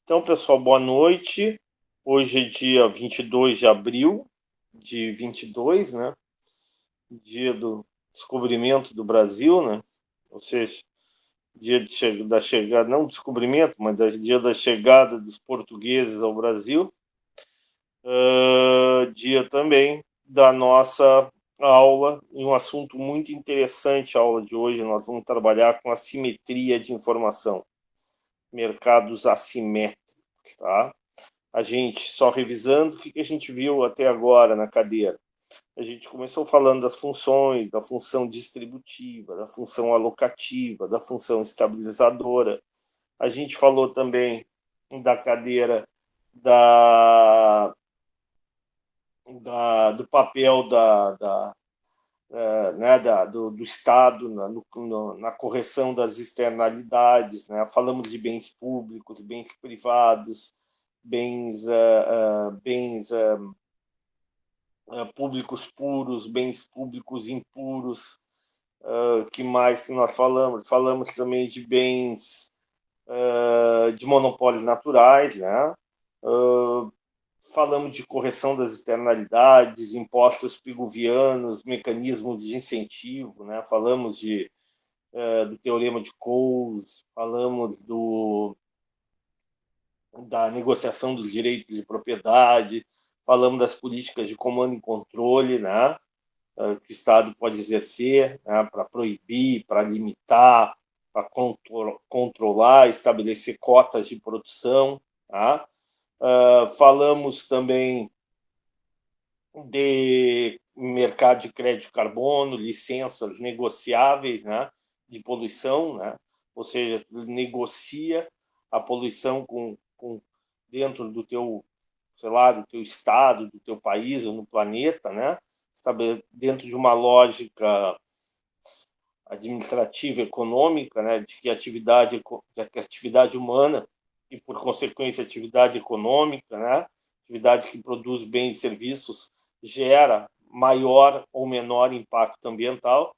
Então, pessoal, boa noite. Hoje é dia 22 de abril de 22, né? Dia do descobrimento do Brasil, né? Ou seja, da chegada, não descobrimento, mas dia da chegada dos portugueses ao Brasil. Dia também da nossa aula, em um assunto muito interessante, a aula de hoje. Nós vamos trabalhar com assimetria de informação, mercados assimétricos, tá? A gente, só revisando, o que a gente viu até agora na cadeira? A gente começou falando das funções, da função distributiva, da função alocativa, da função estabilizadora. A gente falou também da cadeira da, do papel né, do Estado na correção das externalidades, né? Falamos de bens públicos, bens privados, bens públicos puros, bens públicos impuros. Que mais que nós falamos? Falamos também de bens de monopólios naturais, né? Falamos de correção das externalidades, impostos piguvianos, mecanismos de incentivo, né? Falamos do teorema de Coase, falamos da negociação dos direitos de propriedade, falamos das políticas de comando e controle, né? Que o Estado pode exercer, né? Para proibir, para limitar, para controlar, estabelecer cotas de produção. Tá? Falamos também de mercado de crédito de carbono, licenças negociáveis, né, de poluição, né, ou seja, tu negocia a poluição com dentro do teu, sei lá, do teu estado, do teu país ou no planeta, né, dentro de uma lógica administrativa, econômica, né, de que atividade humana e, por consequência, atividade econômica, né, atividade que produz bens e serviços, gera maior ou menor impacto ambiental,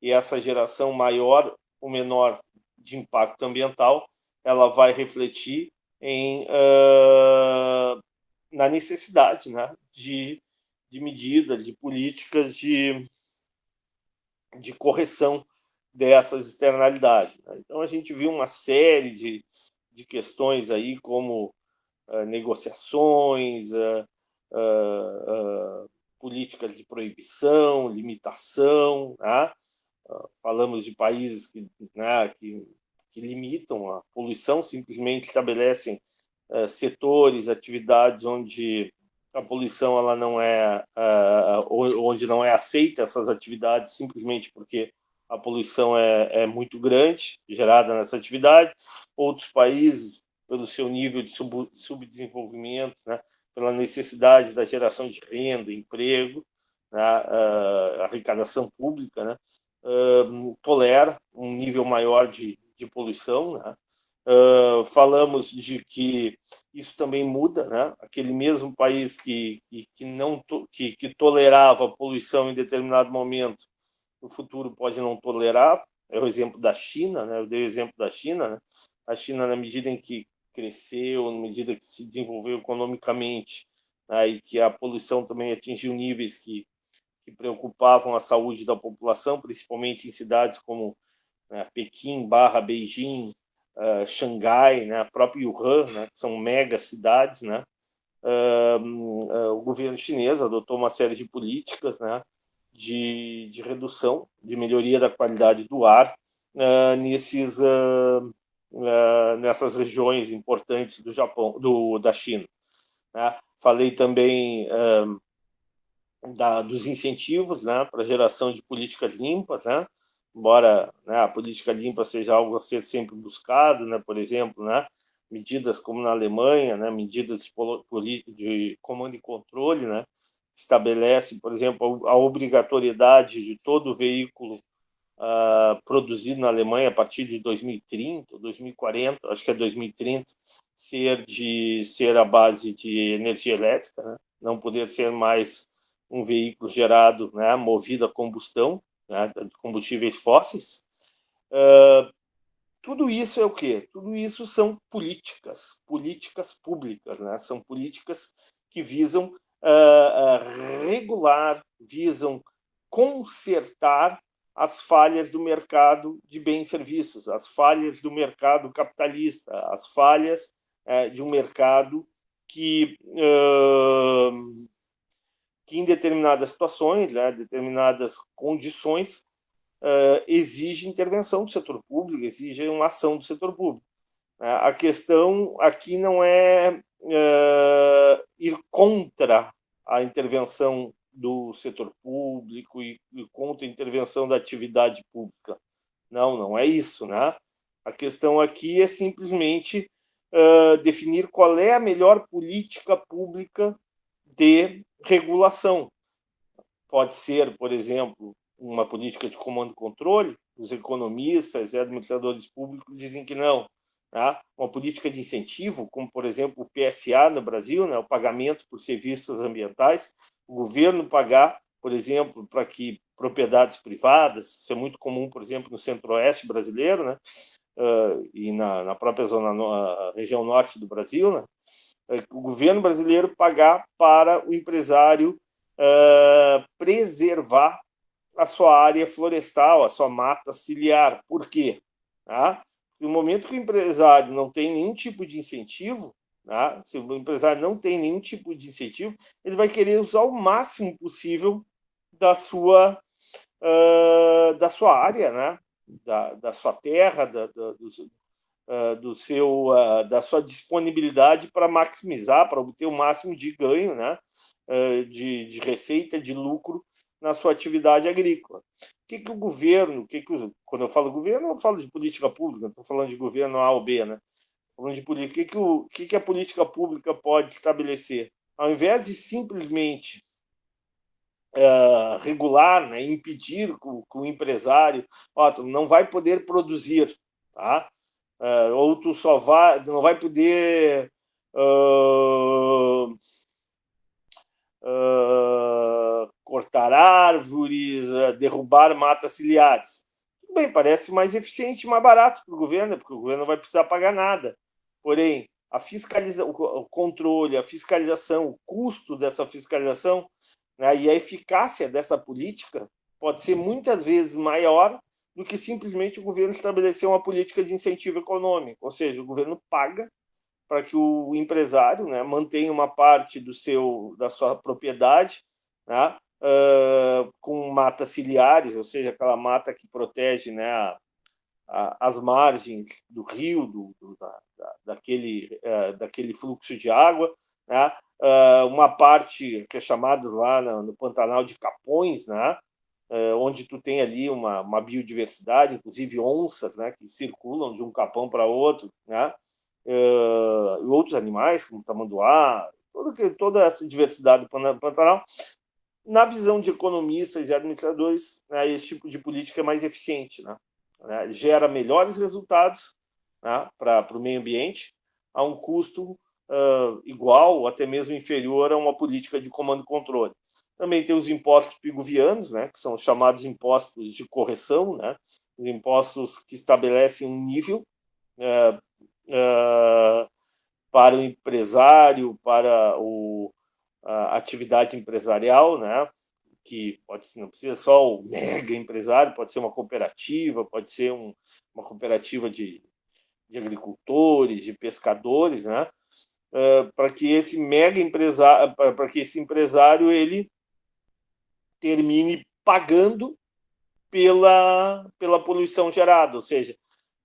e essa geração maior ou menor de impacto ambiental, ela vai refletir na necessidade, né, de medidas, de políticas de correção dessas externalidades. Né? Então, a gente viu uma série de questões aí, como negociações, políticas de proibição, limitação. Né? Falamos de países né, que limitam a poluição, simplesmente estabelecem setores, atividades onde a poluição ela não é onde não é aceita essas atividades simplesmente porque a poluição é muito grande gerada nessa atividade. Outros países, pelo seu nível de subdesenvolvimento, né, pela necessidade da geração de renda, emprego, né, arrecadação pública, né, tolera um nível maior de poluição. Né? Falamos de que isso também muda, né? Aquele mesmo país que não que tolerava a poluição em determinado momento, no futuro pode não tolerar. É o exemplo da China, né? Eu dei o exemplo da China, né? A China, na medida em que cresceu, na medida que se desenvolveu economicamente, né? E que a poluição também atingiu níveis que preocupavam a saúde da população, principalmente em cidades como, né, Pequim barra Beijing, Xangai, né, a própria Wuhan, né, que são mega cidades. Né, o governo chinês adotou uma série de políticas, né, de redução, de melhoria da qualidade do ar nessas regiões importantes do Japão, da China. Né. Falei também dos incentivos, né, para a geração de políticas limpas, né, embora, né, a política limpa seja algo a ser sempre buscado, né, por exemplo, né, medidas como na Alemanha, né, medidas de comando e controle, né, estabelece, por exemplo, a obrigatoriedade de todo veículo produzido na Alemanha a partir de 2030, 2040, acho que é 2030, ser à base de energia elétrica, né, não poder ser mais um veículo gerado, né, movido a combustão, né, de combustíveis fósseis. Tudo isso é o quê? Tudo isso são políticas públicas, né? São políticas que visam regular, visam consertar as falhas do mercado de bens e serviços, as falhas do mercado capitalista, as falhas de um mercado que, que em determinadas situações, né, determinadas condições, exige intervenção do setor público, exige uma ação do setor público. A questão aqui não é ir contra a intervenção do setor público e contra a intervenção da atividade pública. Não, não é isso, né? A questão aqui é simplesmente definir qual é a melhor política pública de regulação. Pode ser, por exemplo, uma política de comando e controle. Os economistas e administradores públicos dizem que não. Tá? Uma política de incentivo, como, por exemplo, o PSA no Brasil, né? O pagamento por serviços ambientais, o governo pagar, por exemplo, para que propriedades privadas, isso é muito comum, por exemplo, no centro-oeste brasileiro, né? E na própria região norte do Brasil, né? O governo brasileiro pagar para o empresário preservar a sua área florestal, a sua mata ciliar. Por quê? Tá? No momento que o empresário não tem nenhum tipo de incentivo, tá? Se o empresário não tem nenhum tipo de incentivo, ele vai querer usar o máximo possível da sua área, né? Da sua terra, da sua disponibilidade para maximizar, para obter o máximo de ganho, né? De receita, de lucro na sua atividade agrícola. O que o governo, quando eu falo governo, eu falo de política pública, estou falando de governo A ou B, né? Falando de política, que a política pública pode estabelecer? Ao invés de simplesmente regular, né, impedir que o empresário, tu não vai poder produzir, tá? Ou tu não vai poder cortar árvores, derrubar matas ciliares. Tudo bem, parece mais eficiente e mais barato para o governo, porque o governo não vai precisar pagar nada. Porém, o controle, a fiscalização, o custo dessa fiscalização, né, e a eficácia dessa política pode ser muitas vezes maior do que simplesmente o governo estabelecer uma política de incentivo econômico. Ou seja, o governo paga para que o empresário, né, mantenha uma parte da sua propriedade, né, com matas ciliares, ou seja, aquela mata que protege, né, as margens do rio, daquele fluxo de água, né, uma parte que é chamada lá no Pantanal de Capões, né, onde tu tem ali uma biodiversidade, inclusive onças, né, que circulam de um capão para outro, né, e outros animais, como tamanduá, toda essa diversidade do Pantanal. Na visão de economistas e administradores, né, esse tipo de política é mais eficiente, né? Gera melhores resultados, né, para o meio ambiente a um custo igual ou até mesmo inferior a uma política de comando e controle. Também tem os impostos piguvianos, né, que são os chamados impostos de correção, né, os impostos que estabelecem um nível para o empresário, para a atividade empresarial, né? Que não precisa só o mega empresário, pode ser uma cooperativa, pode ser uma cooperativa de agricultores, de pescadores, né? Para que esse mega empresário, para que esse empresário ele termine pagando pela poluição gerada, ou seja,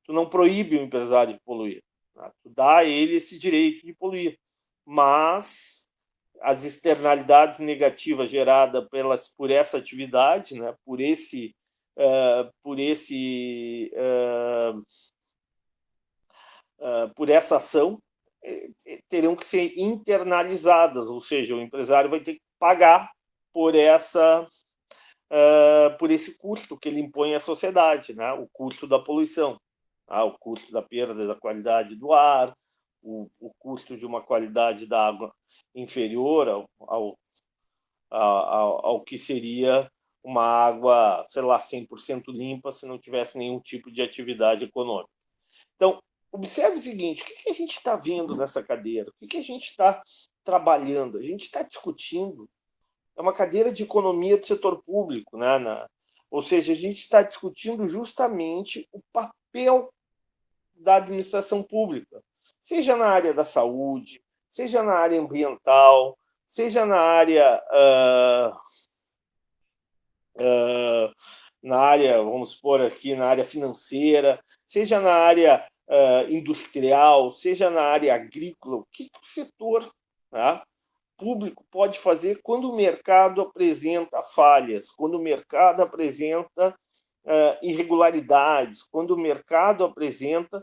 tu não proíbe o empresário de poluir, né? Tu dá a ele esse direito de poluir, mas as externalidades negativas geradas por essa atividade, né, por essa ação, terão que ser internalizadas, ou seja, o empresário vai ter que pagar por por esse custo que ele impõe à sociedade, né, o custo da poluição, o custo da perda da qualidade do ar, o custo de uma qualidade da água inferior ao que seria uma água, sei lá, 100% limpa se não tivesse nenhum tipo de atividade econômica. Então, observe o seguinte: o que a gente está vendo nessa cadeira? O que a gente está trabalhando? A gente está discutindo. É uma cadeira de economia do setor público, né? Ou seja, a gente está discutindo justamente o papel da administração pública, seja na área da saúde, seja na área ambiental, seja na área, vamos supor aqui, na área financeira, seja na área industrial, seja na área agrícola. O que o setor, né, público pode fazer quando o mercado apresenta falhas, quando o mercado apresenta irregularidades, quando o mercado apresenta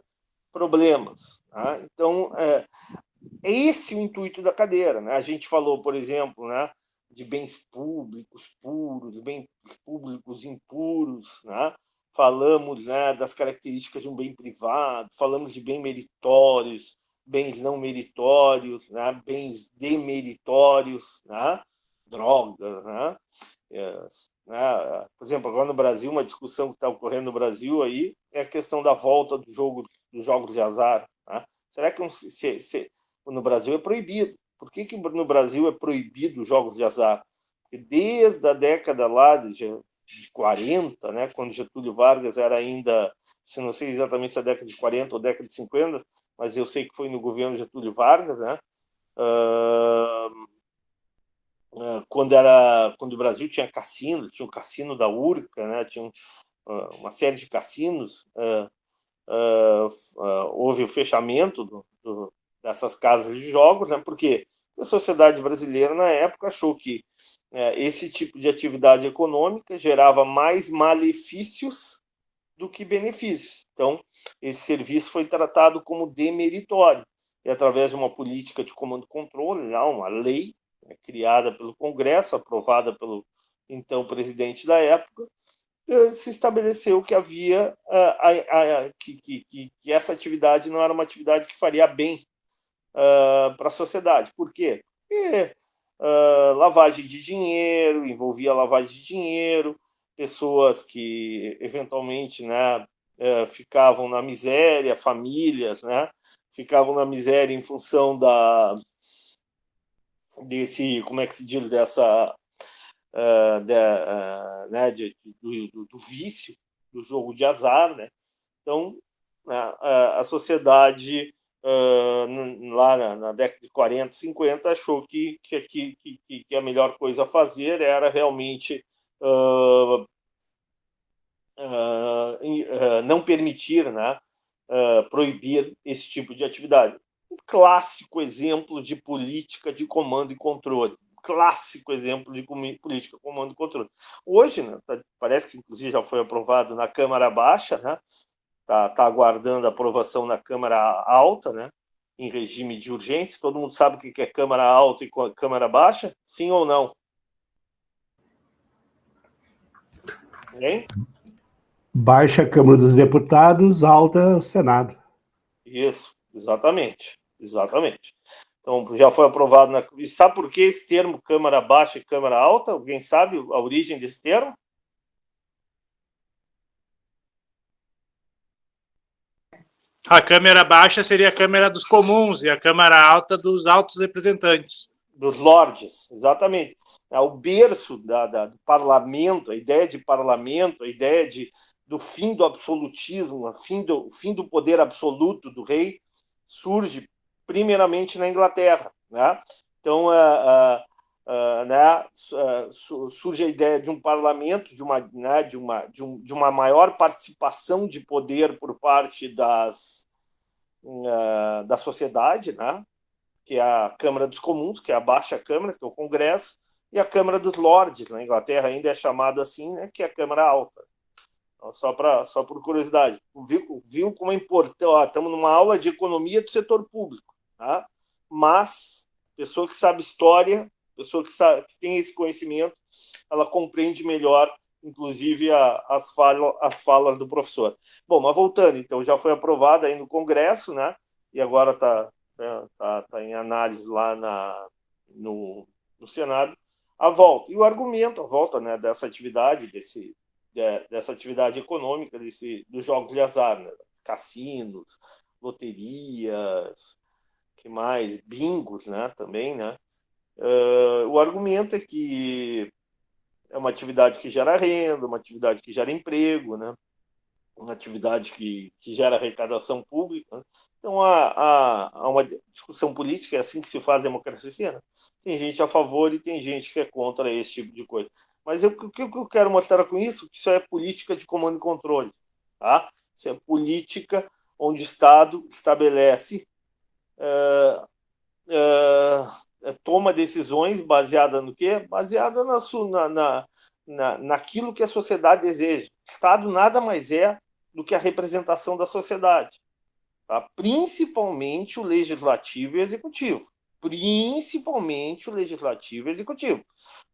problemas. Tá? Então, é esse o intuito da cadeira. Né? A gente falou, por exemplo, né, de bens públicos puros, bens públicos impuros, né? Falamos, né, das características de um bem privado, falamos de bens meritórios, bens não meritórios, né? Bens demeritórios, né? Drogas, né? Por exemplo, agora no Brasil, uma discussão que está ocorrendo no Brasil aí é a questão da volta dos jogos de azar. Né? Será que no Brasil é proibido? Por que no Brasil é proibido os jogos de azar? Porque desde a década lá de 40, né, quando Getúlio Vargas era ainda, se não sei exatamente se é a década de 40 ou década de 50, mas eu sei que foi no governo Getúlio Vargas, né? Quando o Brasil tinha cassino, tinha o cassino da Urca, né? Tinha uma série de cassinos, houve o fechamento dessas casas de jogos, né? Porque a sociedade brasileira na época achou que esse tipo de atividade econômica gerava mais malefícios do que benefícios. Então, esse serviço foi tratado como demeritório e através de uma política de comando e controle, uma lei criada pelo Congresso, aprovada pelo então presidente da época, se estabeleceu que havia que essa atividade não era uma atividade que faria bem para a sociedade. Por quê? Porque lavagem de dinheiro, envolvia lavagem de dinheiro, pessoas que eventualmente, né, ficavam na miséria, famílias, né, ficavam na miséria em função desse, como é que se diz, dessa né, do vício do jogo de azar, né? Então, né, a sociedade lá na década de 40, 50 achou que a melhor coisa a fazer era realmente não permitir, né, proibir esse tipo de atividade. Um clássico exemplo de política de comando e controle. Clássico exemplo de política de comando e controle. Hoje, né, parece que inclusive já foi aprovado na Câmara Baixa, né? Tá aguardando a aprovação na Câmara Alta, né? Em regime de urgência. Todo mundo sabe o que é Câmara Alta e Câmara Baixa? Sim ou não? Hein? Baixa Câmara dos Deputados, alta Senado. Isso, exatamente. Exatamente. Então, já foi aprovado. E sabe por que esse termo Câmara Baixa e Câmara Alta? Alguém sabe a origem desse termo? A Câmara Baixa seria a Câmara dos Comuns e a Câmara Alta dos Altos Representantes. Dos lordes, exatamente. O berço do parlamento, a ideia de parlamento, a ideia do fim do absolutismo, o fim do poder absoluto do rei, surge primeiramente na Inglaterra. Né? Então, surge a ideia de um parlamento, de uma maior participação de poder por parte da sociedade, né? Que é a Câmara dos Comuns, que é a baixa Câmara, que é o Congresso, e a Câmara dos Lordes, na Inglaterra ainda é chamado assim, né, que é a Câmara Alta. Então, só por curiosidade. Viu como é importante? Estamos numa aula de economia do setor público, tá? Mas pessoa que sabe história, pessoa que tem esse conhecimento, ela compreende melhor, inclusive, as falas do professor. Bom, mas voltando, então, já foi aprovada aí no Congresso, né? E agora está em análise lá no Senado, a volta. E o argumento, a volta, né, dessa atividade, dessa atividade econômica, dos jogos de azar. Né? cassinos, loterias, que mais? Bingos, né? Também, né? O argumento é que é uma atividade que gera renda, uma atividade que gera emprego, né? Uma atividade que gera arrecadação pública. Né? Então, há uma discussão política, é assim que se faz a democracia. Né? Tem gente a favor e tem gente que é contra esse tipo de coisa. Mas o que eu quero mostrar com isso? Que isso é política de comando e controle. Tá? Isso é política onde o Estado estabelece, toma decisões baseada no quê? Baseada naquilo que a sociedade deseja. O Estado nada mais é do que a representação da sociedade, tá? Principalmente o legislativo e o executivo. Principalmente o legislativo e o executivo.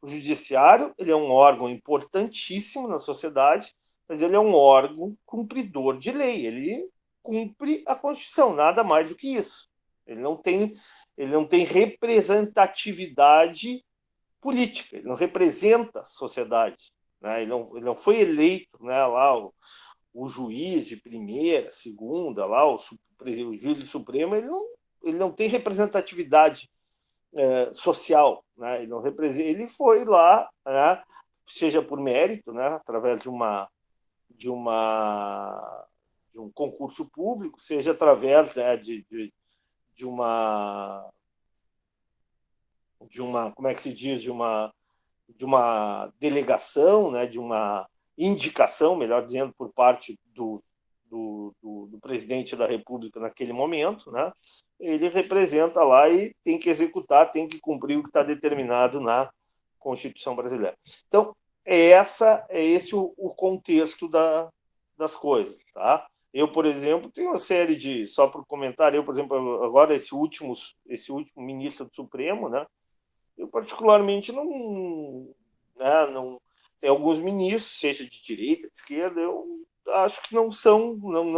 O judiciário, ele é um órgão importantíssimo na sociedade, mas ele é um órgão cumpridor de lei. Ele cumpre a Constituição, nada mais do que isso. Ele não tem representatividade política, ele não representa a sociedade. Né? Ele não foi eleito, né, lá o juiz de primeira, segunda, lá o juiz do Supremo, ele não tem representatividade social. Né? Ele foi lá, né, seja por mérito, né, através de um concurso público, seja através, né, de uma como é que se diz, de uma delegação, né, de uma indicação, melhor dizendo, por parte do presidente da República naquele momento, né, ele representa lá e tem que executar, tem que cumprir o que está determinado na Constituição brasileira. Então, é esse o contexto das coisas. Tá? Eu, por exemplo, tenho uma série de, só por comentar, eu, por exemplo, agora esse último ministro do Supremo, né, eu particularmente não tem alguns ministros, seja de direita, de esquerda, eu acho que não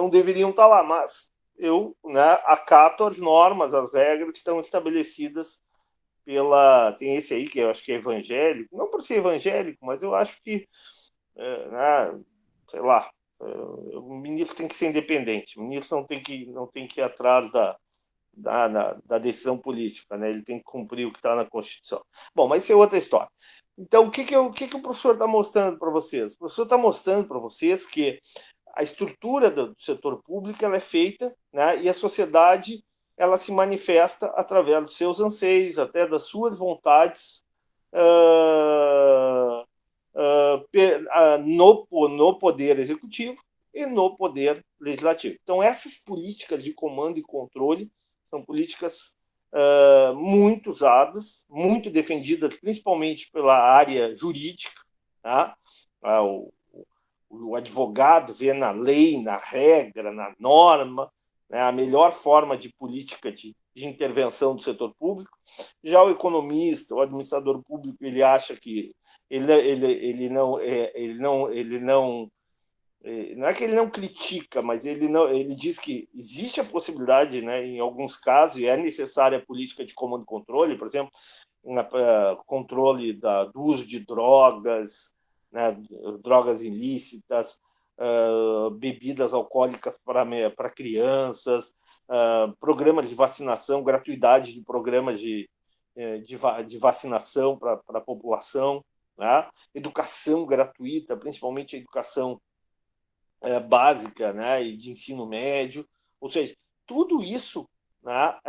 deveriam estar lá, mas eu, né, acato as normas, as regras que estão estabelecidas tem esse aí que eu acho que é evangélico, não por ser evangélico, mas eu acho que né, sei lá, o ministro tem que ser independente, o ministro não tem que ir atrás da decisão política, né? Ele tem que cumprir o que está na Constituição. Bom, mas isso é outra história. Então, o que o professor está mostrando para vocês? O professor está mostrando para vocês que a estrutura do setor público ela é feita, né? E a sociedade ela se manifesta através dos seus anseios, até das suas vontades no poder executivo e no poder legislativo. Então, essas políticas de comando e controle são políticas muito usadas, muito defendidas, principalmente pela área jurídica. Tá? O advogado vê na lei, na regra, na norma, né, a melhor forma de política de intervenção do setor público. Já o economista, o administrador público, ele acha que ele não é que ele não critica, mas ele diz que existe a possibilidade, né, em alguns casos, e é necessária a política de comando e controle, por exemplo, controle do uso de drogas, né, drogas ilícitas, bebidas alcoólicas para crianças, programas de vacinação, gratuidade de programas de vacinação para a população, né, educação gratuita, principalmente a educação básica, né, e de ensino médio, ou seja, tudo isso, né,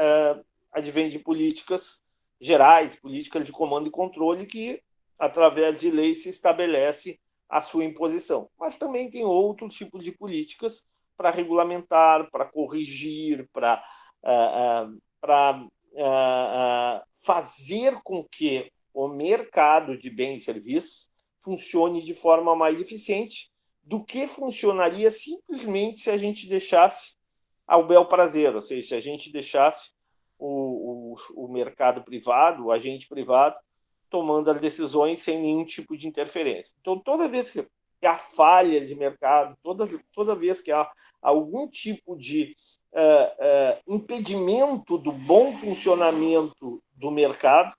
advém de políticas gerais, políticas de comando e controle que, através de lei, se estabelece a sua imposição. Mas também tem outro tipo de políticas para regulamentar, para corrigir, para fazer com que o mercado de bens e serviços funcione de forma mais eficiente do que funcionaria simplesmente se a gente deixasse ao bel prazer, ou seja, se a gente deixasse o mercado privado, o agente privado, tomando as decisões sem nenhum tipo de interferência. Então, toda vez que há falha de mercado, toda vez que há algum tipo de impedimento do bom funcionamento do mercado,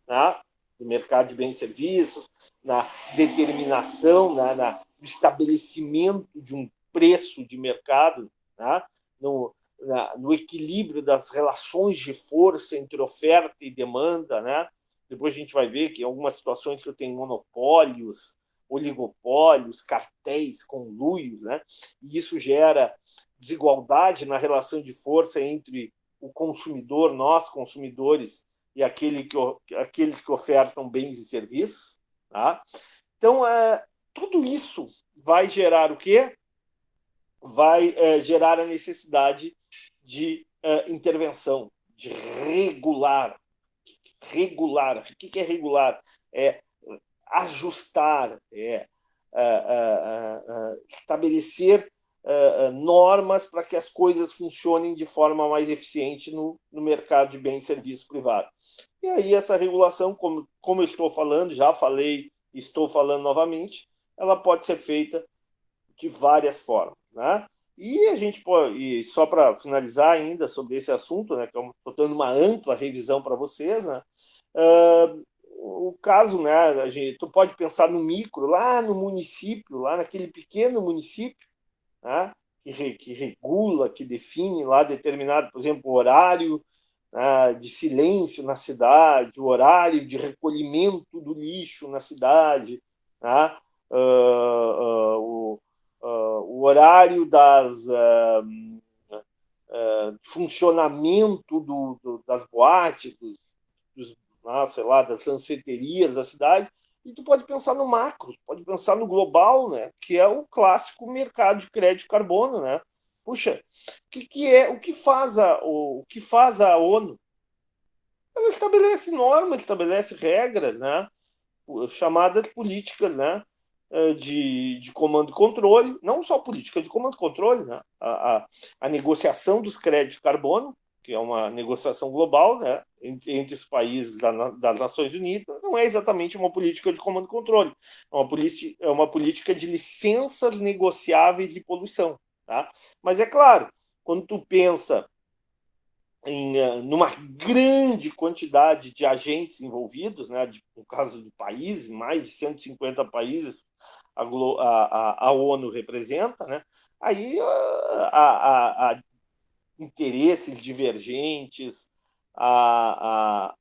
né, do mercado de bens e serviços, na determinação, no estabelecimento de um preço de mercado, né? No equilíbrio das relações de força entre oferta e demanda, né? Depois a gente vai ver que em algumas situações que eu tenho monopólios, oligopólios, cartéis, conluios, né? E isso gera desigualdade na relação de força entre o consumidor, nós consumidores, e aqueles que ofertam bens e serviços. Tá? Então, tudo isso vai gerar o quê? Vai gerar a necessidade de intervenção, de regular. Regular. O que é regular? É ajustar, estabelecer normas para que as coisas funcionem de forma mais eficiente no mercado de bens e serviços privados. E aí essa regulação, como eu estou falando, já falei, estou falando novamente, ela pode ser feita de várias formas, né? E a gente pode, e só para finalizar ainda sobre esse assunto, né, que eu estou dando uma ampla revisão para vocês, né? O caso, né, tu pode pensar no micro, lá no município, lá naquele pequeno município, né, que regula, que define lá determinado, por exemplo, o horário, né, de silêncio na cidade, o horário de recolhimento do lixo na cidade, né, o horário funcionamento das boates, sei lá, das danceterias da cidade, e tu pode pensar no macro, pode pensar no global, né, que é o clássico mercado de crédito carbono, né? Puxa, o que faz a ONU? Ela estabelece normas, estabelece regras, né, chamadas políticas, né, de comando e controle, não só política de comando e controle, né, a negociação dos créditos de carbono, que é uma negociação global, né, entre os países das Nações Unidas, não é exatamente uma política de comando e controle, é uma política de licenças negociáveis de poluição. Tá? Mas é claro, quando tu pensa numa grande quantidade de agentes envolvidos, né, no caso do país, mais de 150 países a ONU representa, né, aí a interesses divergentes, a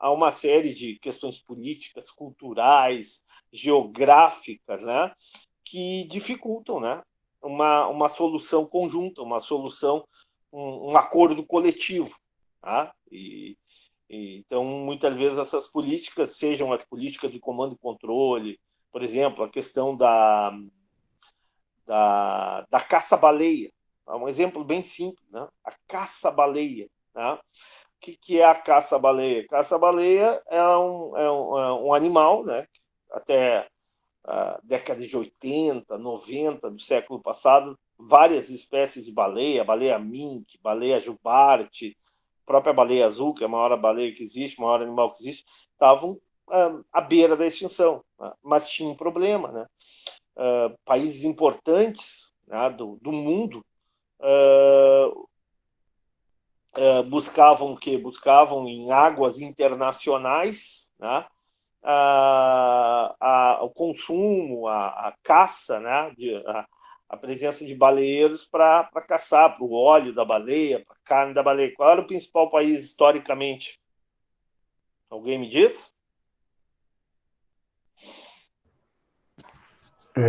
uma série de questões políticas, culturais, geográficas, né, que dificultam, né, uma solução conjunta, um acordo coletivo. Tá? Então, muitas vezes, essas políticas, sejam as políticas de comando e controle, por exemplo, a questão da caça-baleia, um exemplo bem simples, né? A caça-baleia. Né? O que é a caça-baleia? Caça-baleia um animal, né? Até a década de 80, 90 do século passado, várias espécies de baleia mink, baleia jubarte, própria baleia azul, que é a maior baleia que existe, o maior animal que existe, estavam à beira da extinção. Né? Mas tinha um problema, né? Países importantes, né, do mundo buscavam o quê? Buscavam em águas internacionais, né, o consumo, a caça, né, a presença de baleeiros para caçar, para o óleo da baleia, para a carne da baleia. Qual era o principal país historicamente? Alguém me diz?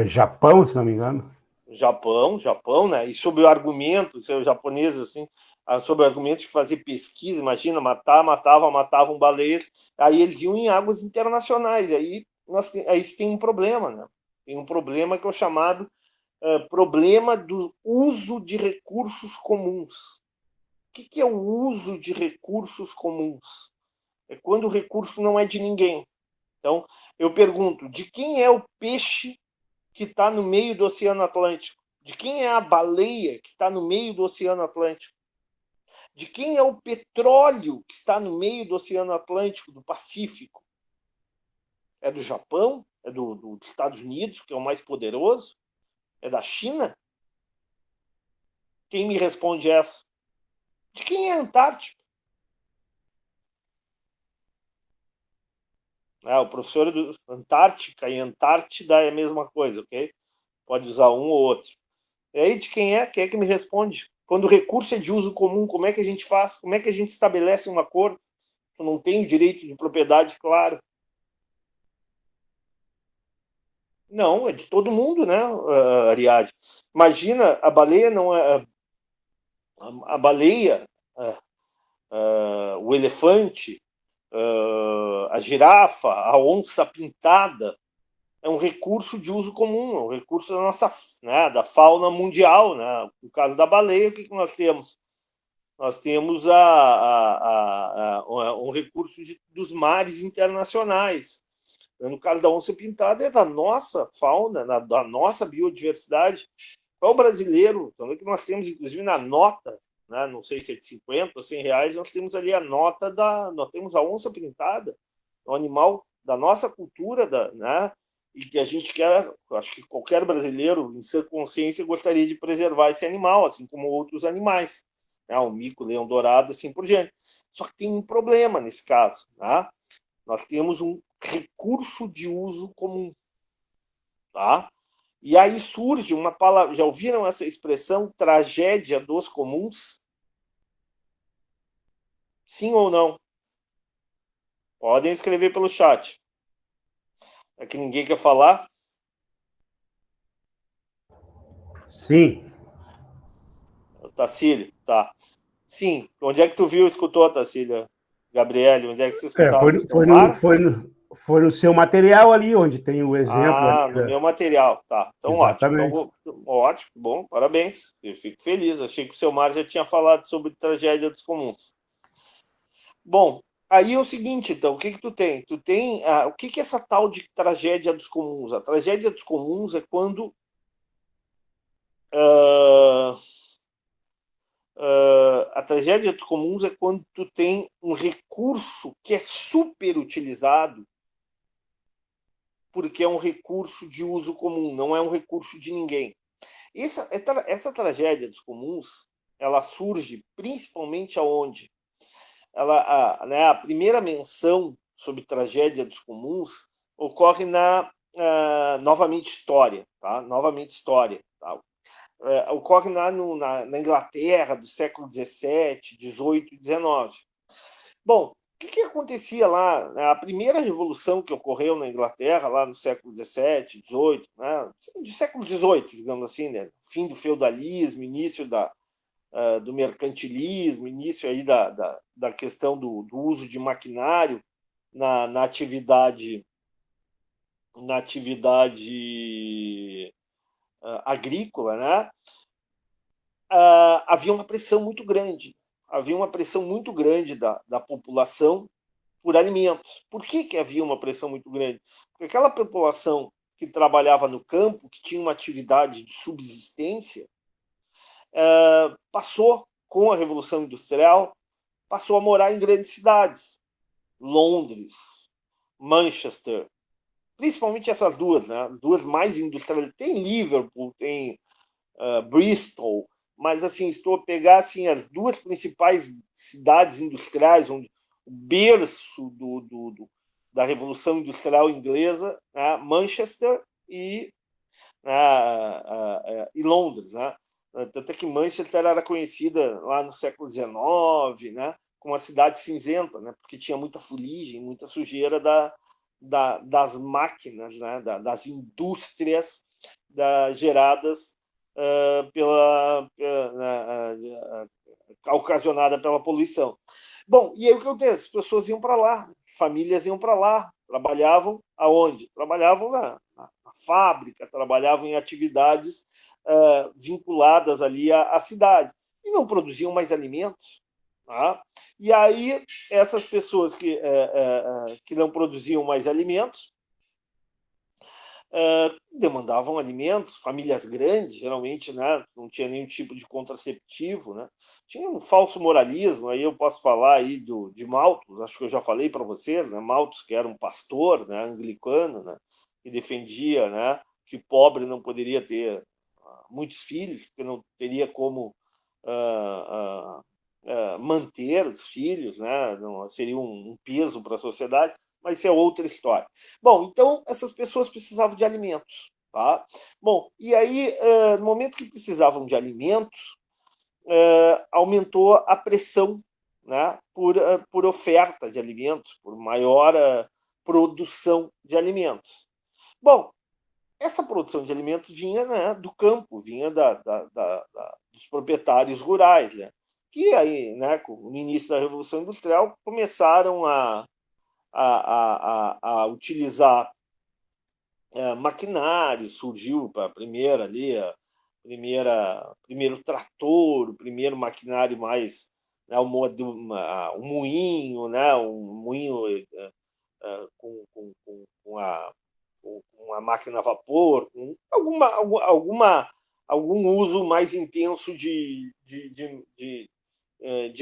Japão, se não me engano. Japão, né? E sob o argumento, os japoneses, assim, sob o argumento de fazer pesquisa, imagina, matavam baleias, aí eles iam em águas internacionais, aí tem um problema, né? Tem um problema que é o chamado problema do uso de recursos comuns. O que é o uso de recursos comuns? É quando o recurso não é de ninguém. Então, eu pergunto, de quem é o peixe que está no meio do Oceano Atlântico? De quem é a baleia que está no meio do Oceano Atlântico? De quem é o petróleo que está no meio do Oceano Atlântico, do Pacífico? É do Japão? É dos Estados Unidos, que é o mais poderoso? É da China? Quem me responde essa? De quem é a Antártica? O professor do Antártica e Antártida é a mesma coisa, ok? Pode usar um ou outro. E aí, de quem é? Quem é que me responde? Quando o recurso é de uso comum, como é que a gente faz? Como é que a gente estabelece um acordo? Eu não tenho direito de propriedade, claro. Não, é de todo mundo, né, Ariadne? Imagina, a baleia não é. A baleia, o elefante, a girafa, a onça pintada, é um recurso de uso comum, é um recurso da nossa, né, da fauna mundial. Né? No caso da baleia, o que nós temos? Nós temos um recurso dos mares internacionais. No caso da onça pintada, é da nossa fauna, da nossa biodiversidade. Qual o brasileiro? Então, que nós temos, inclusive, na nota, né, não sei se é de 50 ou 100 reais, nós temos ali a nota nós temos a onça pintada, um animal da nossa cultura, né, e que a gente quer, acho que qualquer brasileiro, em sua consciência, gostaria de preservar esse animal, assim como outros animais, né, o mico, leão dourado, assim por diante. Só que tem um problema nesse caso, né? Nós temos um recurso de uso comum, tá? E aí surge uma palavra, já ouviram essa expressão, tragédia dos comuns? Sim ou não? Podem escrever pelo chat. É que ninguém quer falar? Sim. Tacílio, tá. Sim. Onde é que tu viu, escutou, Tacília? Gabriele, onde é que você escutava? No celular? Foi no seu material ali, onde tem o exemplo ali. No meu material, tá. Então, ótimo. Exatamente. Então, ótimo, bom, parabéns. Eu fico feliz. Achei que o seu Mar já tinha falado sobre tragédia dos comuns. Bom, aí é o seguinte, então, o que tu tem? Tu tem o que é essa tal de tragédia dos comuns? A tragédia dos comuns é quando a tragédia dos comuns é quando tu tem um recurso que é super utilizado porque é um recurso de uso comum, não é um recurso de ninguém. Essa tragédia dos comuns, ela surge principalmente aonde? A primeira menção sobre tragédia dos comuns ocorre novamente história, tá? Novamente história, tá? Ocorre na Inglaterra do século XVII, XVIII e XIX. Bom, o que acontecia lá? A primeira revolução que ocorreu na Inglaterra, lá no século XVII, XVIII, né? Do século XVIII, digamos assim, né? Fim do feudalismo, início do mercantilismo, início aí da questão do uso de maquinário na atividade agrícola, né? Havia uma pressão muito grande. Havia uma pressão muito grande da população por alimentos. Por que havia uma pressão muito grande? Porque aquela população que trabalhava no campo, que tinha uma atividade de subsistência, passou, com a Revolução Industrial, passou a morar em grandes cidades. Londres, Manchester, principalmente essas duas, né? As duas mais industrializadas. Tem Liverpool, tem Bristol, mas assim, estou a pegar assim, as duas principais cidades industriais, onde o berço da Revolução Industrial Inglesa, né? Manchester e Londres, né? Tanto é que Manchester era conhecida lá no século XIX, né, como uma cidade cinzenta, né, porque tinha muita fuligem, muita sujeira das máquinas, né, das indústrias geradas ocasionada pela poluição. Bom, e aí o que acontece? As pessoas iam para lá, famílias iam para lá, trabalhavam aonde? Trabalhavam na fábrica, trabalhavam em atividades vinculadas ali à cidade e não produziam mais alimentos. Tá? E aí essas pessoas que não produziam mais alimentos demandavam alimentos, famílias grandes, geralmente, né, não tinha nenhum tipo de contraceptivo, né, tinha um falso moralismo. Aí eu posso falar aí de Malthus, acho que eu já falei para vocês, né, Malthus, que era um pastor, né, anglicano, né, que defendia, né, que pobre não poderia ter muitos filhos, porque não teria como manter os filhos, né, não, seria um peso para a sociedade. Mas isso é outra história. Bom, então essas pessoas precisavam de alimentos. Tá? Bom, e aí, no momento que precisavam de alimentos, aumentou a pressão, né, por oferta de alimentos, por maior produção de alimentos. Bom, essa produção de alimentos vinha, né, do campo, vinha dos proprietários rurais, né, que aí, né, com o início da Revolução Industrial, começaram a utilizar maquinário, surgiu a primeira ali, primeiro trator, o primeiro maquinário mais, né, um moinho, né, um moinho com a máquina a vapor, com algum uso mais intenso de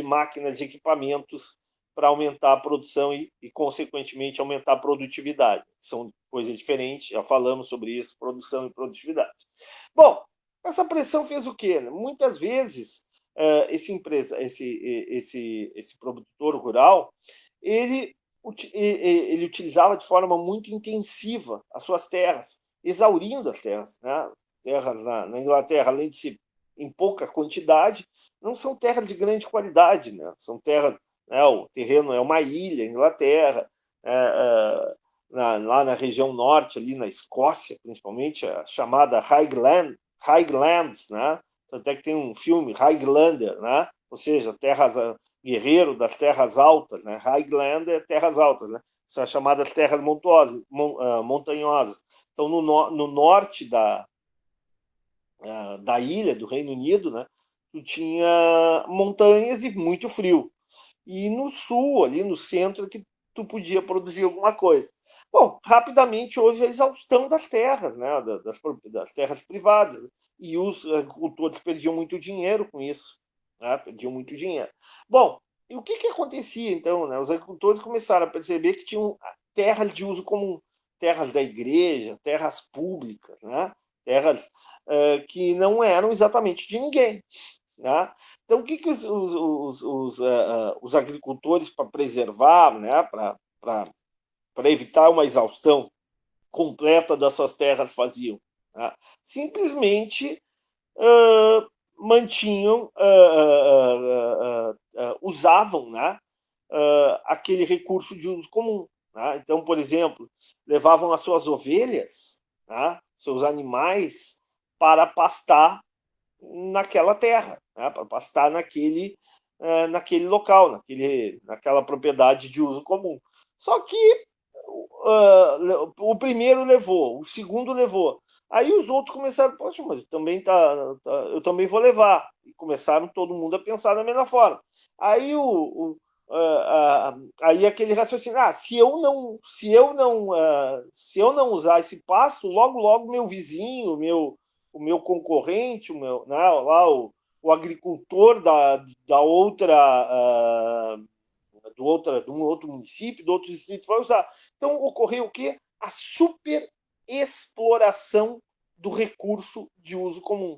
máquinas e equipamentos para aumentar a produção e, consequentemente, aumentar a produtividade. São coisas diferentes, já falamos sobre isso, produção e produtividade. Bom, essa pressão fez o quê? Muitas vezes, esse produtor rural, ele utilizava de forma muito intensiva as suas terras, exaurindo as terras. Né? Terras na Inglaterra, além de ser em pouca quantidade, não são terras de grande qualidade, né? São terras, né, o terreno é uma ilha, Inglaterra, lá na região norte, ali na Escócia, principalmente, a chamada Highlands, né? Tanto é que tem um filme, Highlander, né? Ou seja, terras guerreiro das terras altas, né? Highlander é terras altas, né? São as chamadas terras montanhosas. Então, no norte da ilha, do Reino Unido, né, tu tinha montanhas e muito frio. E no sul, ali no centro, que tu podia produzir alguma coisa. Bom, rapidamente houve a exaustão das terras, né, das terras privadas, e os agricultores perdiam muito dinheiro com isso. Né, perdiam muito dinheiro. Bom, e o que acontecia, então? Né? Os agricultores começaram a perceber que tinham terras de uso comum, terras da igreja, terras públicas, né? Terras que não eram exatamente de ninguém. Né? Então, o que os agricultores, para preservar, né, para evitar uma exaustão completa das suas terras, faziam? Né? Simplesmente mantinham, usavam, né, aquele recurso de uso comum. Né? Então, por exemplo, levavam as suas ovelhas, né, seus animais, para pastar naquela terra, né, para pastar naquele local, naquela propriedade de uso comum. Só que o primeiro levou, o segundo levou. Aí os outros começaram, poxa, mas eu também vou levar. E começaram todo mundo a pensar da mesma forma. Aí aí aquele raciocínio, se eu não usar esse pasto, logo meu vizinho, o meu concorrente, o agricultor de um outro município, do outro distrito vai usar. Então ocorreu o quê? A superexploração do recurso de uso comum.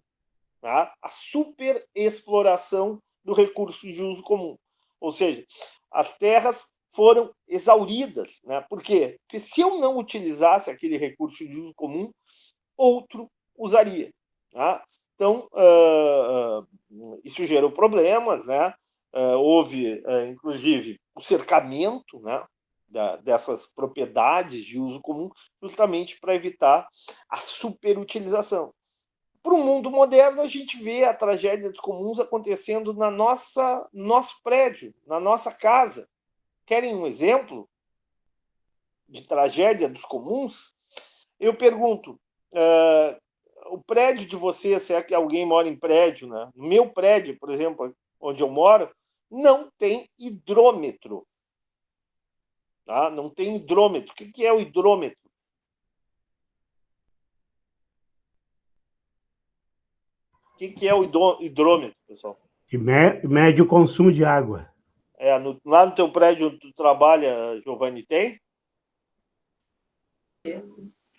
Tá? A superexploração do recurso de uso comum. Ou seja, as terras foram exauridas. Né? Por quê? Porque se eu não utilizasse aquele recurso de uso comum, outro usaria. Tá? Então, isso gerou problemas, né? Houve, inclusive, o cercamento, né, dessas propriedades de uso comum, justamente para evitar a superutilização. Para o mundo moderno, a gente vê a tragédia dos comuns acontecendo nosso prédio, na nossa casa. Querem um exemplo de tragédia dos comuns? Eu pergunto, o prédio de vocês, se é que alguém mora em prédio, né? No meu prédio, por exemplo, onde eu moro, não tem hidrômetro. Tá? Não tem hidrômetro. O que é o hidrômetro? O que é o hidrômetro, pessoal? Que mede o consumo de água. Lá no teu prédio onde tu trabalha, Giovanni, tem?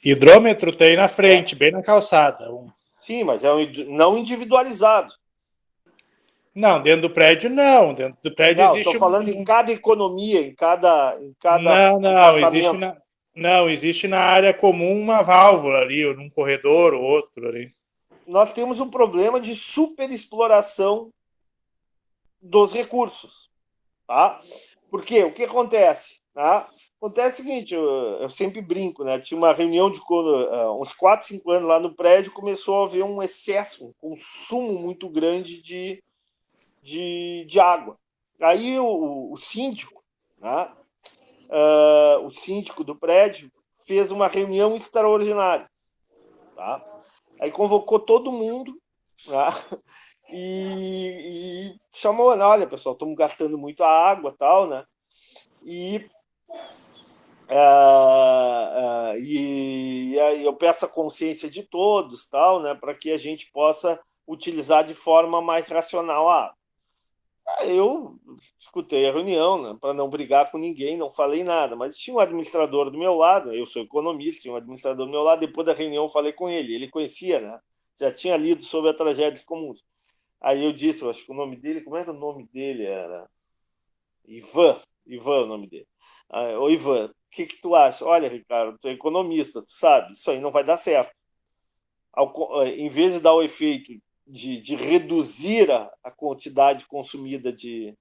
Hidrômetro tem na frente, bem na calçada. Sim, mas é não individualizado. Não, dentro do prédio não. Dentro do prédio existe. Estou falando em cada economia, em cada não, existe Não, existe na área comum uma válvula ali, ou num corredor ou outro ali. Nós temos um problema de superexploração dos recursos. Tá? Porque o que acontece? Tá? Acontece o seguinte, eu sempre brinco, né? Tinha uma reunião de uns 4, 5 anos lá no prédio, começou a haver um excesso, um consumo muito grande de água. Aí o síndico, né? O síndico do prédio fez uma reunião extraordinária. Tá? Aí convocou todo mundo, né? E chamou, olha, pessoal, estamos gastando muito a água, tal, né? E aí eu peço a consciência de todos, tal, né, para que a gente possa utilizar de forma mais racional a água. Aí eu escutei a reunião, né, para não brigar com ninguém, não falei nada, mas tinha um administrador do meu lado, eu sou economista, tinha um administrador do meu lado, depois da reunião eu falei com ele conhecia, né, já tinha lido sobre a tragédias comuns. Aí eu disse, eu acho que o nome dele, como era o nome dele? Era Ivan é o nome dele. Ô Ivan, o que tu acha? Olha, Ricardo, tu é economista, tu sabe, isso aí não vai dar certo. Em vez de dar o efeito de reduzir a quantidade consumida de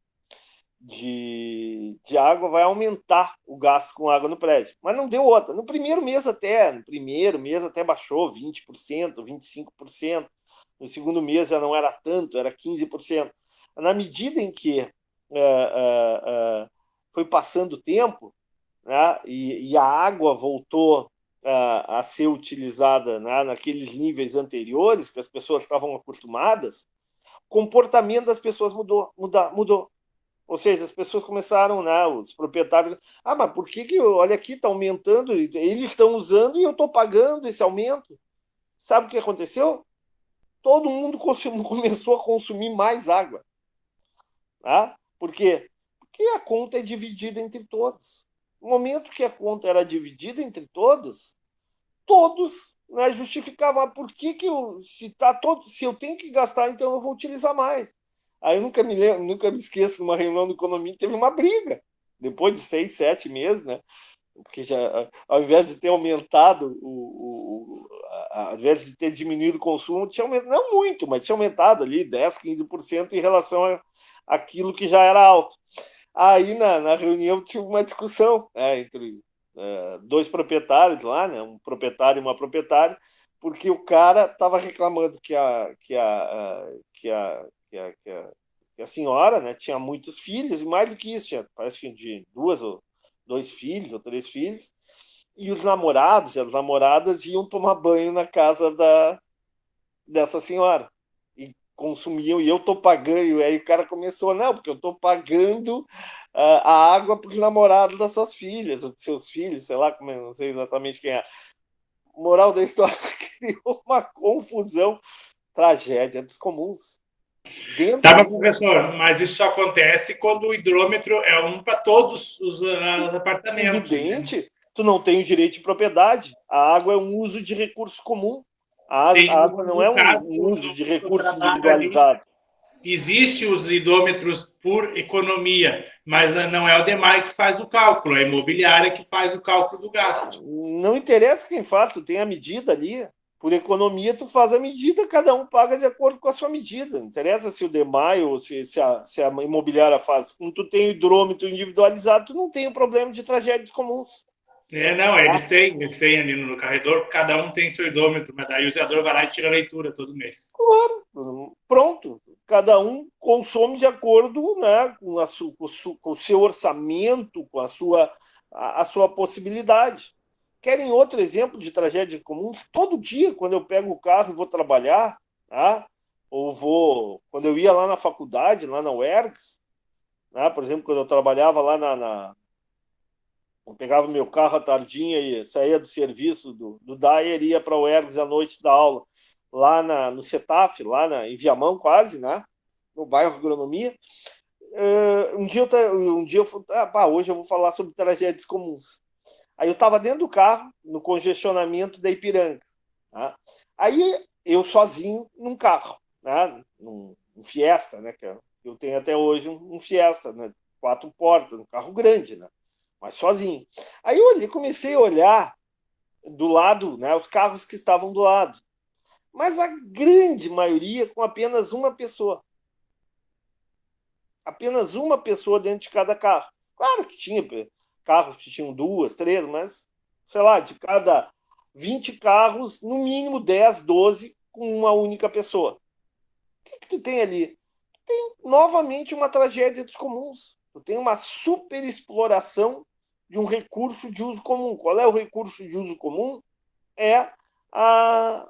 água, vai aumentar o gasto com água no prédio. Mas não deu outra. No primeiro mês até baixou 20%, 25%. No segundo mês já não era tanto, era 15%. Na medida em que foi passando o tempo, né, e a água voltou a ser utilizada, né, naqueles níveis anteriores que as pessoas estavam acostumadas, o comportamento das pessoas mudou. Ou seja, as pessoas começaram, né, os proprietários, mas por que olha aqui, está aumentando, eles estão usando e eu estou pagando esse aumento? Sabe o que aconteceu? Todo mundo começou a consumir mais água. Tá? Por quê? Porque a conta é dividida entre todos. No momento que a conta era dividida entre todos, né, justificavam por que eu, se eu tenho que gastar, então eu vou utilizar mais. Aí eu nunca me esqueço, numa reunião de economia, teve uma briga. Depois de 6, 7 meses, né? Porque já, ao invés de ter aumentado ao invés de ter diminuído o consumo, tinha aumentado, não muito, mas tinha aumentado ali 10, 15% em relação àquilo que já era alto. Aí na reunião tinha uma discussão, né, entre dois proprietários lá, né, um proprietário e uma proprietária, porque o cara estava reclamando que a senhora, né, tinha muitos filhos, e mais do que isso, parece que de 2 filhos ou 3 filhos, e os namorados e as namoradas iam tomar banho na casa dessa senhora e consumiam, e eu estou pagando. E aí o cara começou, não, porque eu estou pagando a água para os namorados das suas filhas, ou dos seus filhos, sei lá, como não sei exatamente quem é. Moral da história, criou uma confusão, tragédia dos comuns. Tá, professor, mas isso só acontece quando o hidrômetro é um para todos os apartamentos. Evidente, né? Tu não tem o direito de propriedade. A água é um uso de recurso comum. A água não é um uso de recurso individualizado. Existem os idômetros por economia, mas não é o DEMAI que faz o cálculo, é a imobiliária que faz o cálculo do gasto. Não interessa quem faz, tu tem a medida ali. Por economia, tu faz a medida, cada um paga de acordo com a sua medida. Não interessa se o DEMAI ou se a imobiliária faz. Quando tu tem o hidrômetro individualizado, tu não tem o problema de tragédias comuns. Não, eles têm ali no corredor, cada um tem seu idômetro, mas daí o usador vai lá e tira a leitura todo mês. Claro, pronto. Cada um consome de acordo, né, com o seu orçamento, com a sua possibilidade. Querem outro exemplo de tragédia comum? Todo dia, quando eu pego o carro e vou trabalhar, tá? Quando eu ia lá na faculdade, lá na UERGS, né, por exemplo, quando eu trabalhava lá eu pegava meu carro à tardinha e saía do serviço do DAER e ia para o UERGS à noite da aula, lá no CETAF, em Viamão quase, né? No bairro Agronomia. Um dia eu falei, hoje eu vou falar sobre tragédias comuns. Aí eu estava dentro do carro, no congestionamento da Ipiranga. Tá? Aí eu sozinho num carro, né? Um Fiesta, né? Que eu tenho até hoje um Fiesta, né? 4 portas, um carro grande, né? mas sozinho. Aí eu comecei a olhar do lado, né, os carros que estavam do lado, mas a grande maioria com apenas uma pessoa. Apenas uma pessoa dentro de cada carro. Claro que tinha carros que tinham duas, três, mas, sei lá, de cada 20 carros, no mínimo 10, 12 com uma única pessoa. O que tu tem ali? Tem novamente uma tragédia dos comuns. Tu tem uma superexploração de um recurso de uso comum. Qual é o recurso de uso comum? É a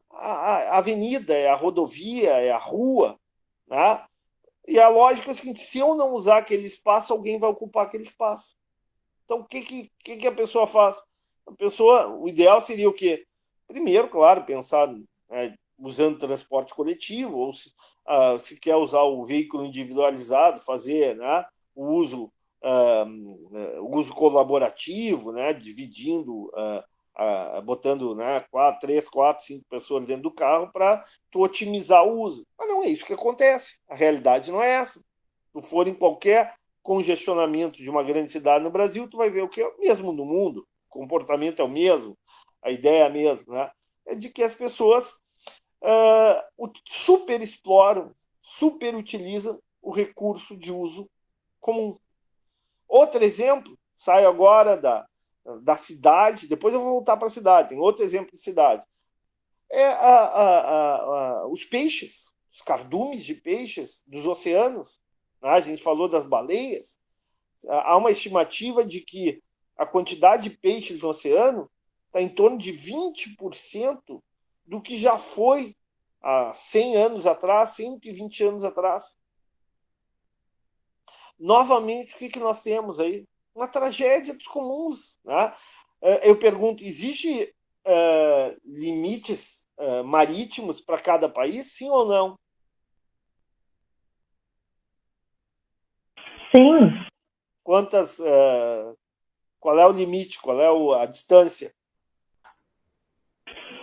avenida, é a rodovia, é a rua, né? E a lógica é o seguinte: se eu não usar aquele espaço, alguém vai ocupar aquele espaço. Então, o que a pessoa faz? A pessoa, o ideal seria o quê? Primeiro, claro, pensar, né, usando transporte coletivo, ou se quer usar o veículo individualizado, fazer, né, o uso colaborativo, né, dividindo, botando, né, três, quatro, cinco pessoas dentro do carro para tu otimizar o uso. Mas não é isso que acontece. A realidade não é essa. Se tu for em qualquer congestionamento de uma grande cidade no Brasil, tu vai ver o que é o mesmo no mundo. O comportamento é o mesmo, a ideia é a mesma, né? É de que as pessoas superexploram, superutilizam o recurso de uso comum. Outro exemplo, saio agora da cidade, depois eu vou voltar para a cidade, tem outro exemplo de cidade. É os peixes, os cardumes de peixes dos oceanos. Né? A gente falou das baleias. Há uma estimativa de que a quantidade de peixes no oceano está em torno de 20% do que já foi há 100 anos atrás, 120 anos atrás. Novamente, o que nós temos aí? Uma tragédia dos comuns. Né? Eu pergunto, existe limites marítimos para cada país, sim ou não? Sim. Qual é o limite? Qual é a distância?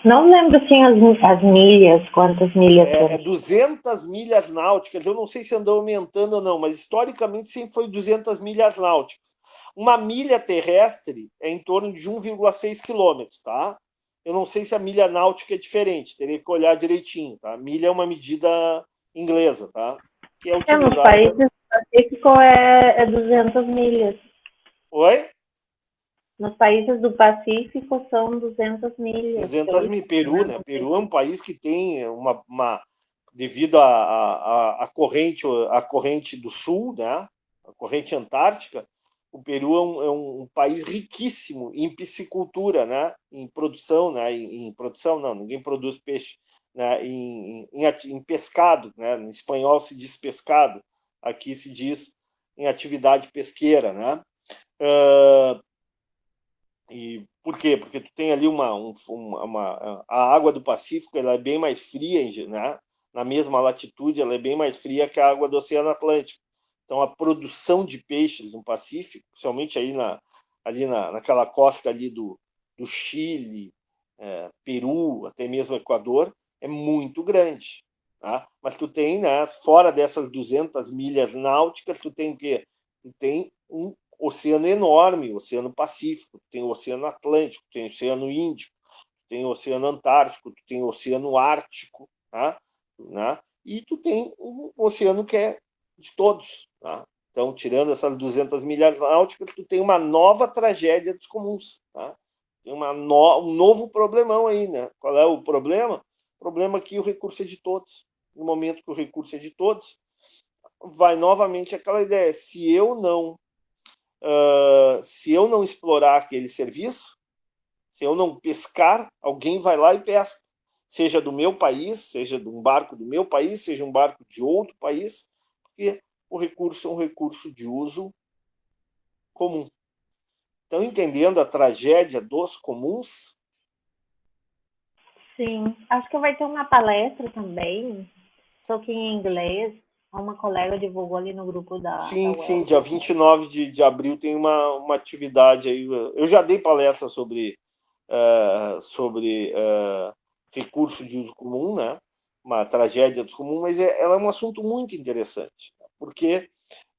Não lembro assim as milhas, quantas milhas. É 200 milhas náuticas. Eu não sei se andou aumentando ou não, mas historicamente sempre foi 200 milhas náuticas. Uma milha terrestre é em torno de 1,6 quilômetros, tá? Eu não sei se a milha náutica é diferente, teria que olhar direitinho, tá? Milha é uma medida inglesa, tá? Que é Nos utilizada. países do Pacífico é 200 milhas. Oi? Nos países do Pacífico são 200 milhas. 200 mil. Peru, né? Peru é um país que tem devido à corrente do sul, né? A corrente antártica, o Peru é um país riquíssimo em piscicultura, né? Em produção, né? Em produção não, ninguém produz peixe, né? Em pescado, né? No espanhol se diz pescado, aqui se diz em atividade pesqueira, né? E por quê? Porque tu tem ali a água do Pacífico, ela é bem mais fria, né? Na mesma latitude, ela é bem mais fria que a água do Oceano Atlântico. Então, a produção de peixes no Pacífico, principalmente aí naquela costa ali do Chile, Peru, até mesmo Equador, é muito grande. Tá? Mas tu tem, né, fora dessas 200 milhas náuticas, tu tem o quê? Tu tem um oceano enorme, o Oceano Pacífico, tem o Oceano Atlântico, tem o Oceano Índico, tem o Oceano Antártico, tem o Oceano Ártico, tá? Né? E tu tem um oceano que é de todos. Tá? Então, tirando essas 200 milhas náuticas, tu tem uma nova tragédia dos comuns. Tá? Tem um novo problemão aí. Né? Qual é o problema? O problema é que o recurso é de todos. No momento que o recurso é de todos, vai novamente aquela ideia: se eu não explorar aquele serviço, se eu não pescar, alguém vai lá e pesca. Seja do meu país, seja de um barco do meu país, seja um barco de outro país, porque o recurso é um recurso de uso comum. Estão entendendo a tragédia dos comuns? Sim. Acho que vai ter uma palestra também, só que em inglês. Uma colega divulgou ali no grupo da Sim, dia 29 de abril tem uma atividade aí. Eu já dei palestra sobre recurso de uso comum, né? Uma tragédia do comum, mas ela é um assunto muito interessante, porque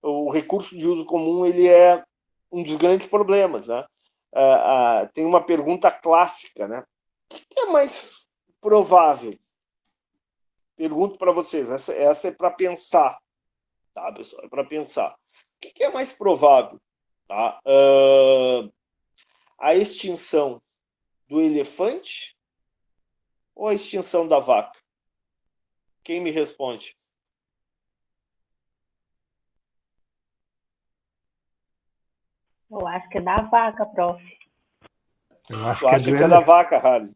o recurso de uso comum ele é um dos grandes problemas, né? Tem uma pergunta clássica, né? O que é mais provável? Pergunto para vocês, essa é para pensar, tá, pessoal? É para pensar. O que é mais provável? Tá? A extinção do elefante ou a extinção da vaca? Quem me responde? Eu acho que é da vaca, prof. Eu acho Tu que é acha do que é da vaca, Harley?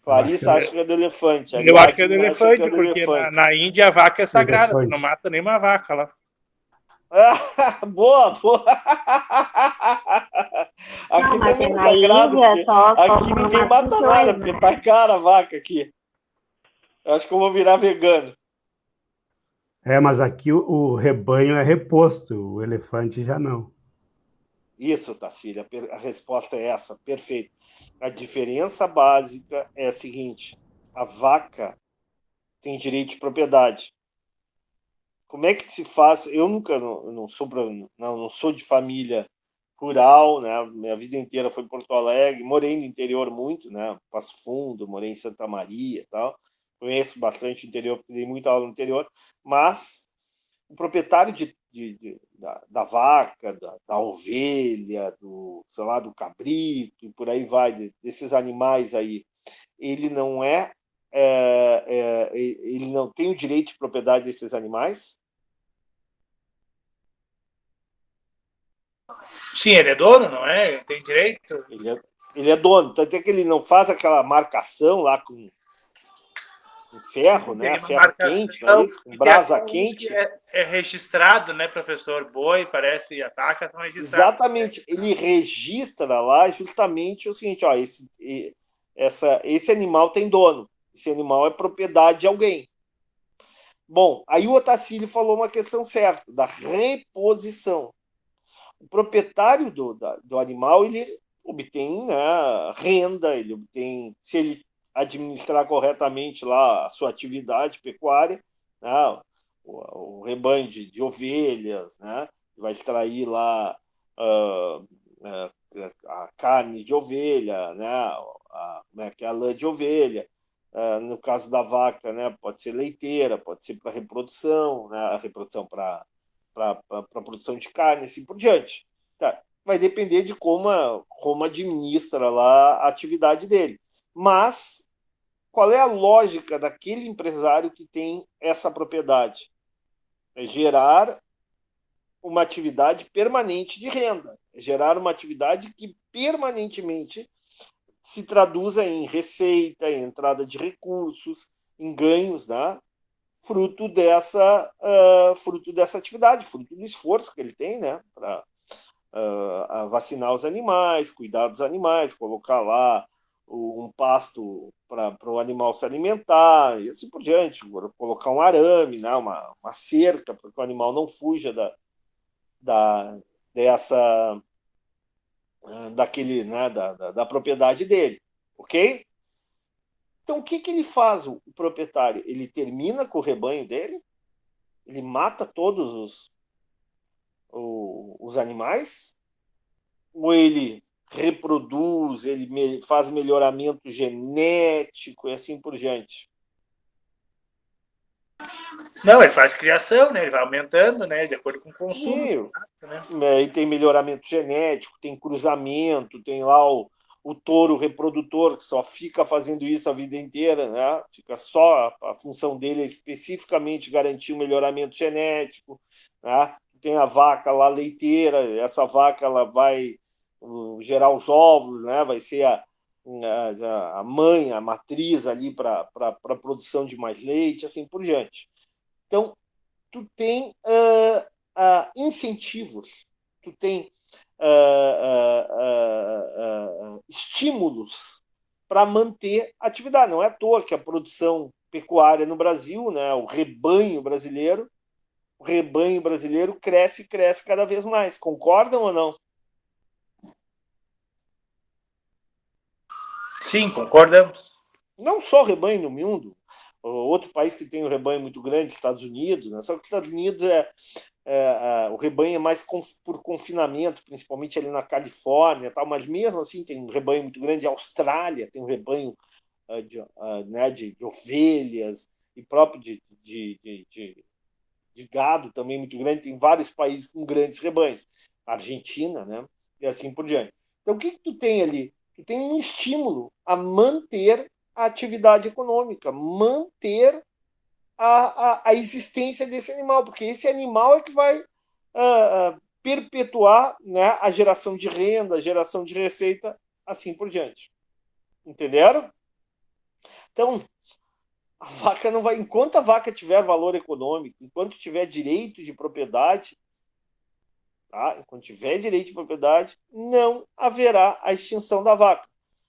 Clarissa Eu acha que é do elefante. Eu acho que é do Ariadne acha que é elefante, do porque elefante. na Índia a vaca é sagrada, tu Elefante. não mata nenhuma vaca lá. Boa, boa. Aqui Não, mas também é na sagrado, Índia porque só aqui ninguém mata nada, né? porque tá cara a vaca aqui. Eu acho que eu vou virar vegano. Mas aqui o rebanho é reposto, o elefante já não. Isso, Tassília, a resposta é essa, perfeito. A diferença básica é a seguinte: a vaca tem direito de propriedade. Como é que se faz? Eu nunca não sou de família rural, né? Minha vida inteira foi em Porto Alegre, morei no interior muito, né? Passo Fundo, morei em Santa Maria, e tal. Conheço bastante o interior, dei muita aula no interior, mas o proprietário da vaca, da ovelha, sei lá, do cabrito e por aí vai, desses animais aí, ele não ele não tem o direito de propriedade desses animais? Sim, ele é dono, não é? Tem direito. Ele é dono, tanto é que ele não faz aquela marcação lá com ferro, Tem né? uma Ferro quente, não é marcação, isso? Com e tem brasa até uns que quente. é registrado, né, professor? Boi, parece, e a vaca são registrados. Exatamente, ele registra lá justamente o seguinte: ó, esse animal tem dono, esse animal é propriedade de alguém. Bom, aí o Otacílio falou uma questão certa, da reposição. O proprietário do animal, ele obtém, né, renda, ele obtém, se ele administrar corretamente lá a sua atividade pecuária, né, o rebanho de ovelhas, né, vai extrair lá uh, a carne de ovelha, né, que é a lã de ovelha. No caso da vaca, né, pode ser leiteira, pode ser para reprodução, né, a reprodução para produção de carne, assim por diante. Tá. Vai depender de como administra lá a atividade dele. Mas qual é a lógica daquele empresário que tem essa propriedade? É gerar uma atividade permanente de renda, é gerar uma atividade que permanentemente se traduza em receita, em entrada de recursos, em ganhos, né? Fruto dessa atividade, fruto do esforço que ele tem, né? Para vacinar os animais, cuidar dos animais, colocar lá um pasto para o animal se alimentar e assim por diante, colocar um arame, né, uma cerca para que o animal não fuja da, dessa daquele, né, da propriedade dele, ok? Então o que ele faz, o proprietário? Ele termina com o rebanho dele, ele mata todos os animais, ou ele reproduz, ele faz melhoramento genético e assim por diante? Não, ele faz criação, né? Ele vai aumentando, né? De acordo com o consumo. Sim, Né? e tem melhoramento genético, tem cruzamento, tem lá o touro reprodutor que só fica fazendo isso a vida inteira, né? Fica só a função dele é especificamente garantir o melhoramento genético, né? Tem a vaca lá leiteira, essa vaca ela vai gerar os óvulos, né? Vai ser a mãe, a matriz ali para a produção de mais leite, assim por diante. Então, tu tem incentivos, tu tem estímulos para manter a atividade. Não é à toa que a produção pecuária no Brasil, né, o rebanho brasileiro cresce cada vez mais. Concordam ou não? Sim, concordamos. Não só rebanho no mundo. Outro país que tem um rebanho muito grande, Estados Unidos, né? Só que os Estados Unidos o rebanho é mais por confinamento, principalmente ali na Califórnia, tal, mas mesmo assim tem um rebanho muito grande. A Austrália tem um rebanho né, de ovelhas e próprio de gado também muito grande. Tem vários países com grandes rebanhos, Argentina, né, e assim por diante. Então, o que tu tem ali? Tu tem um estímulo a manter a atividade econômica, manter a existência desse animal, porque esse animal é que vai perpetuar, né, a geração de renda, a geração de receita, assim por diante. Entenderam? Então, a vaca não vai, enquanto a vaca tiver valor econômico, enquanto tiver direito de propriedade, tá? Enquanto tiver direito de propriedade, não haverá a extinção da vaca.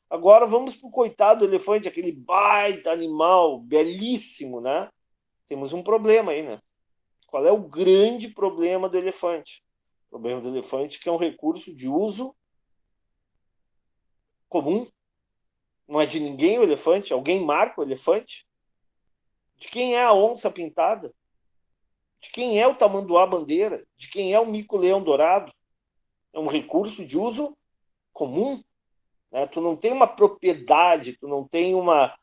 Agora vamos para o coitado do elefante, aquele baita animal, belíssimo, né? Temos um problema aí, né? Qual é o grande problema do elefante? O problema do elefante é que é um recurso de uso comum. Não é de ninguém o elefante. Alguém marca o elefante? De quem é a onça pintada? De quem é o tamanduá-bandeira? De quem é o mico-leão dourado? É um recurso de uso comum. Né? Tu não tem uma propriedade, tu não tem uma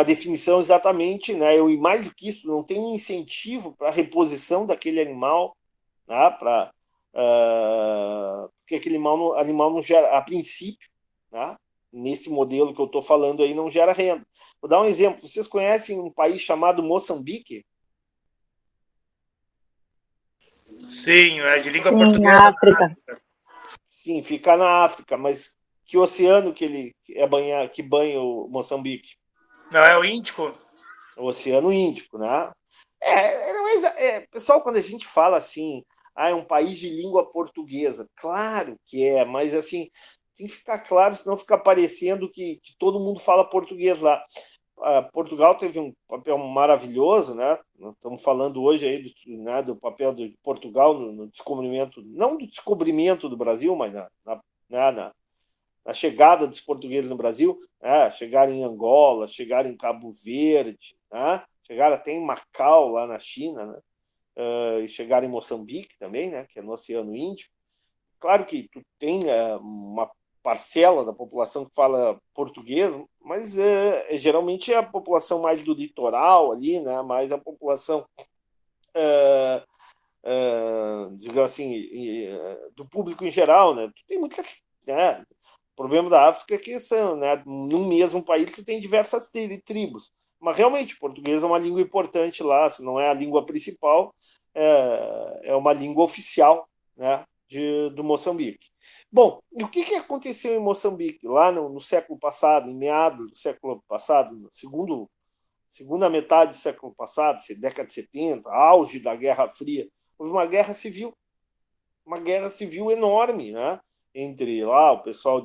definição exatamente, né? E mais do que isso, não tem um incentivo para a reposição daquele animal, né? Porque aquele animal não gera, a princípio, né? Nesse modelo que eu estou falando aí, não gera renda. Vou dar um exemplo. Vocês conhecem um país chamado Moçambique? Sim, é de língua Sim, portuguesa. na África. Sim, fica na África, mas que oceano que banha o Moçambique? Não é o Índico? O Oceano Índico, né? Pessoal, quando a gente fala assim, é um país de língua portuguesa, claro que é, mas assim, tem que ficar claro, senão fica parecendo que todo mundo fala português lá. Portugal teve um papel maravilhoso, né? Nós estamos falando hoje aí do papel de Portugal no descobrimento, não do descobrimento do Brasil, mas na chegada dos portugueses no Brasil, né? Chegaram em Angola, chegaram em Cabo Verde, né? Chegaram até em Macau, lá na China, né? E chegaram em Moçambique também, né? Que é no Oceano Índico. Claro que tu tem uma parcela da população que fala português, mas geralmente é a população mais do litoral ali, né? Mais a população, digamos assim, do público em geral, né? Tu tem muita, né? O problema da África é que são, né? Num mesmo país tu tem diversas tribos. Mas realmente o português é uma língua importante lá, se não é a língua principal, é uma língua oficial, né? Do Moçambique. Bom, e o que aconteceu em Moçambique lá no século passado, em meados do século passado, segunda metade do século passado, década de 70, auge da Guerra Fria? Houve uma guerra civil enorme, né? Entre lá o pessoal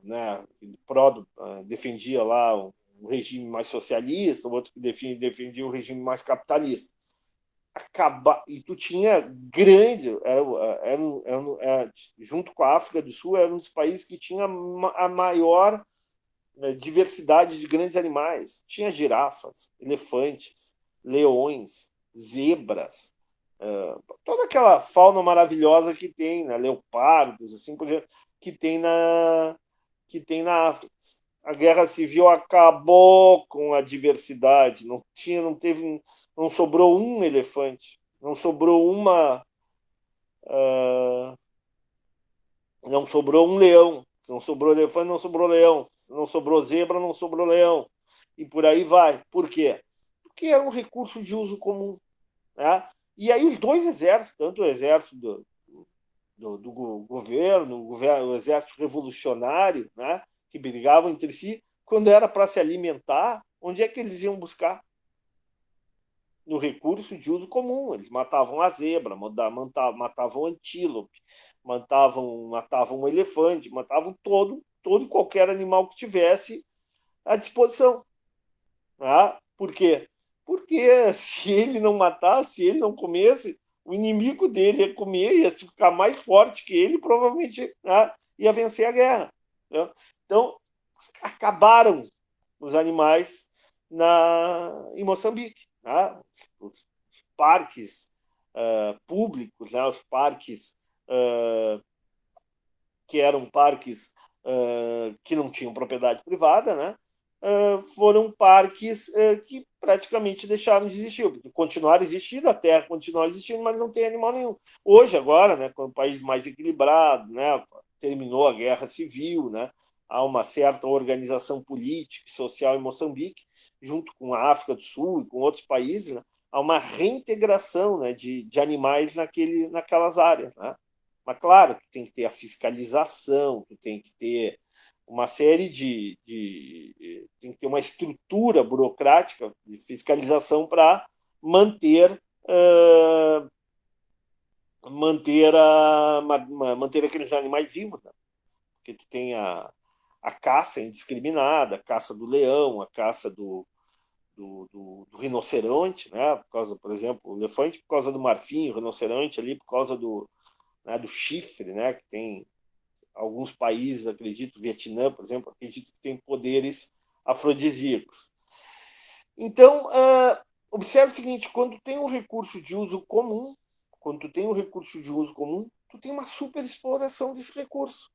né, defendia lá um regime mais socialista, o outro que defendia um regime mais capitalista. E tu tinha junto com a África do Sul, era um dos países que tinha a maior diversidade de grandes animais. Tinha girafas, elefantes, leões, zebras, toda aquela fauna maravilhosa que tem, né? Leopardos, assim por diante, que tem na África. A Guerra Civil acabou com a diversidade, não sobrou um elefante, não sobrou não sobrou um leão, não sobrou elefante, não sobrou leão, não sobrou zebra, não sobrou leão, e por aí vai. Por quê? Porque era um recurso de uso comum, né? E aí os dois exércitos, tanto o exército do governo, o exército revolucionário, né, que brigavam entre si, quando era para se alimentar, onde é que eles iam buscar? No recurso de uso comum. Eles matavam a zebra, matavam o antílope, matavam o elefante, matavam todo e qualquer animal que tivesse à disposição. Né? Por quê? Porque se ele não matasse, se ele não comesse, o inimigo dele ia comer, ia ficar mais forte que ele, provavelmente, né, ia vencer a guerra. Né? Então, acabaram os animais em Moçambique. Né? Os parques públicos, né? Os parques que eram parques que não tinham propriedade privada, né? Foram parques que praticamente deixaram de existir, continuaram existindo, a terra continua existindo, mas não tem animal nenhum. Hoje, agora, né, com o país mais equilibrado, né, terminou a guerra civil, né, há uma certa organização política e social em Moçambique, junto com a África do Sul e com outros países, né, há uma reintegração, né, de animais naquelas áreas. Né? Mas, claro, tem que ter a fiscalização, tem que ter uma série tem que ter uma estrutura burocrática de fiscalização para manter manter aqueles animais vivos, né? Porque tu tem a caça indiscriminada, a caça do leão, a caça do rinoceronte, né? Por causa, por exemplo, o elefante por causa do marfim, o rinoceronte ali por causa né, do chifre, né? Que tem alguns países, acredito, o Vietnã, por exemplo, acredito que tem poderes afrodisíacos. Então, observe o seguinte, quando tem um recurso de uso comum, tu tem uma superexploração desse recurso.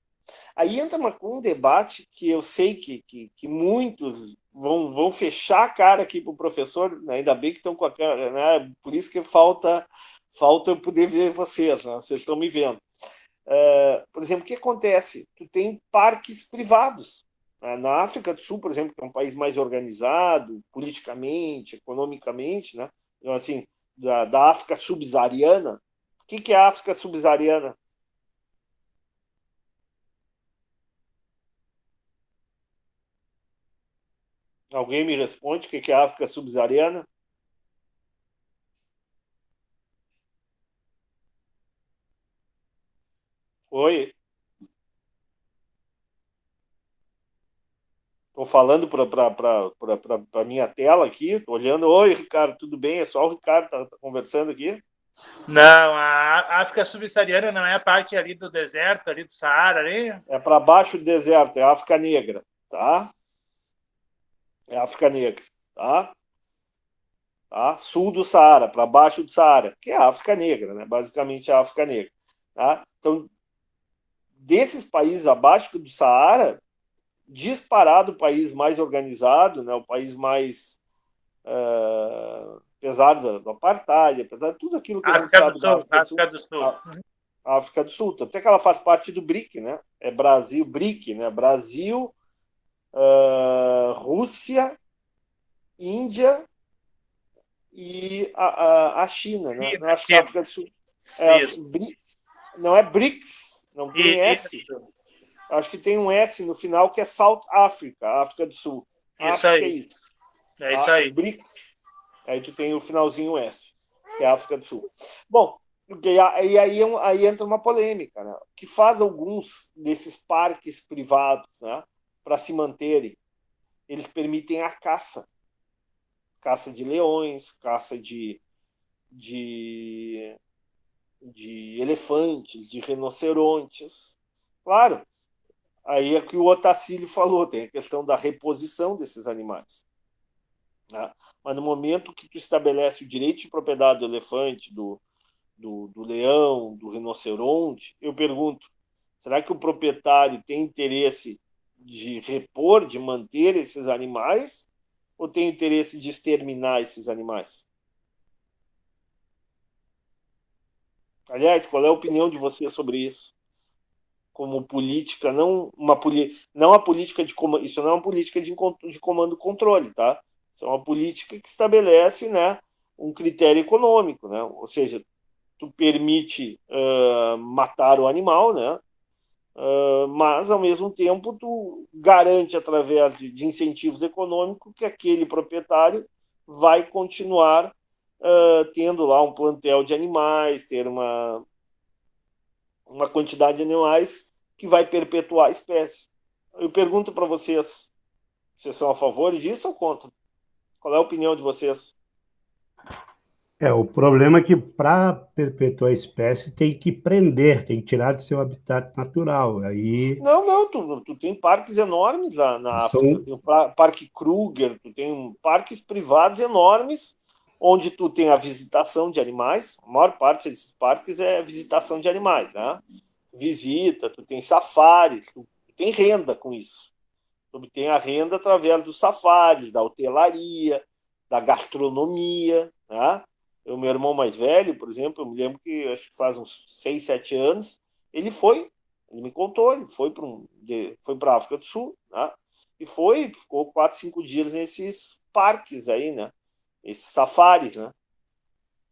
Aí entra um debate que eu sei que muitos vão fechar a cara aqui para o professor, né? Ainda bem que estão com a cara, né? Por isso que falta eu poder ver vocês, né? Vocês estão me vendo. Por exemplo, o que acontece? Tu tem parques privados. Na África do Sul, por exemplo, que é um país mais organizado, politicamente, economicamente, né? Então, assim, da África subsaariana. O que é a África subsaariana? Alguém me responde o que é a África subsaariana? Oi? Estou falando para a minha tela aqui, estou olhando. Oi, Ricardo, tudo bem? É só o Ricardo que está conversando aqui? Não, a África subsaariana não é a parte ali do deserto, ali do Saara, ali? É para baixo do deserto, é a África Negra, tá? É a África Negra, tá? Sul do Saara, para baixo do Saara, que é a África Negra, né? Basicamente a África Negra. Tá? Então, desses países abaixo do Saara, disparado o país mais organizado, né? O país mais apesar do apartheid, apesar de tudo aquilo que a gente sabe da África do Sul. A África do Sul, até que ela faz parte do BRIC, né? É Brasil, BRIC, né? Brasil, Rússia, Índia e a China, né? Eu acho que a África do Sul não é BRICS, não tem S. Acho que tem um S no final que é South Africa, África do Sul. Isso aí. É isso. É isso aí. BRICS. Aí tu tem o finalzinho S, que é a África do Sul. Bom, e aí entra uma polêmica, né? Que faz alguns desses parques privados, né, para se manterem. Eles permitem a caça de leões, caça de elefantes, de rinocerontes. Claro, aí é que o Otacílio falou, tem a questão da reposição desses animais. Né? Mas no momento que tu estabelece o direito de propriedade do elefante, do leão, do rinoceronte, eu pergunto, será que o proprietário tem interesse de repor, de manter esses animais, ou tem interesse de exterminar esses animais? Aliás, qual é a opinião de você sobre isso? Como política, não a política de comando, isso não é uma política de comando e controle, tá? Isso é uma política que estabelece, né, um critério econômico, né? Ou seja, tu permite matar o animal, né? Mas, ao mesmo tempo, tu garante, através de incentivos econômicos, que aquele proprietário vai continuar tendo lá um plantel de animais, ter uma quantidade de animais que vai perpetuar a espécie. Eu pergunto para vocês são a favor disso ou contra? Qual é a opinião de vocês? O problema é que para perpetuar a espécie tem que prender, tem que tirar do seu habitat natural. Aí Não, tu tem parques enormes lá na África. são, Tem o Parque Kruger, tu tem parques privados enormes, onde tu tem a visitação de animais. A maior parte desses parques é visitação de animais, né? Visita, tu tem safaris, tu tem renda com isso. Tu obtém a renda através dos safaris, da hotelaria, da gastronomia, né? Meu irmão mais velho, por exemplo, eu me lembro que acho que faz uns 6, 7 anos, ele foi, ele me contou, ele foi para a África do Sul, né? E ficou 4, 5 dias nesses parques aí, né? Esses safaris, né?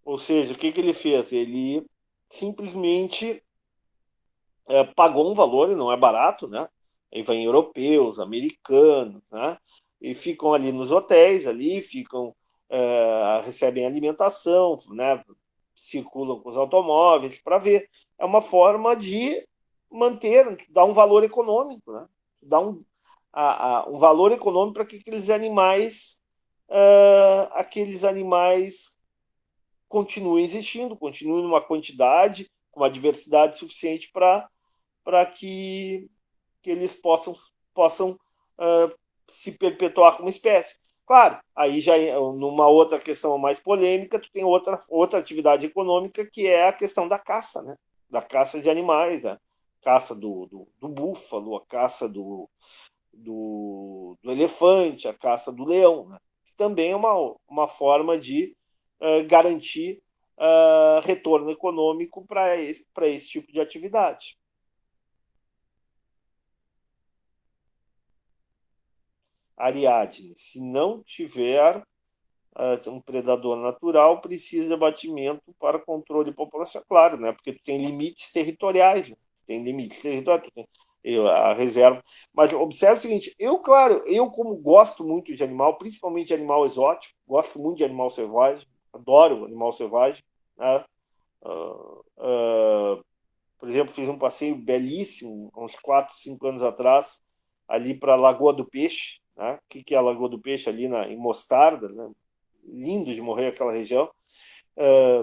Ou seja, o que ele fez? Ele simplesmente pagou um valor, e não é barato, né? Aí vem europeus, americanos, né? E ficam ali nos hotéis, ali, recebem alimentação, né? Circulam com os automóveis para ver. É uma forma de dar um valor econômico, né? Dar um valor econômico para que aqueles animais continuem existindo, continuem numa quantidade, com uma diversidade suficiente para que eles possam se perpetuar como espécie. Claro, aí já numa outra questão mais polêmica, tu tem outra atividade econômica que é a questão da caça, né? Da caça de animais, a caça do búfalo, a caça do elefante, a caça do leão, né? Que também é uma forma de garantir retorno econômico para esse tipo de atividade. Ariadne, se não tiver um predador natural, precisa de abatimento para controle populacional. Claro, né? Porque tu tem limites territoriais, né? Tem limites territoriais, a reserva. Mas observe o seguinte, claro, eu como gosto muito de animal, principalmente de animal exótico, gosto muito de animal selvagem, adoro animal selvagem, né? Por exemplo, fiz um passeio belíssimo, uns 4, 5 anos atrás, ali para a Lagoa do Peixe, né? O que é a Lagoa do Peixe? Ali em Mostarda, né? Lindo de morrer aquela região,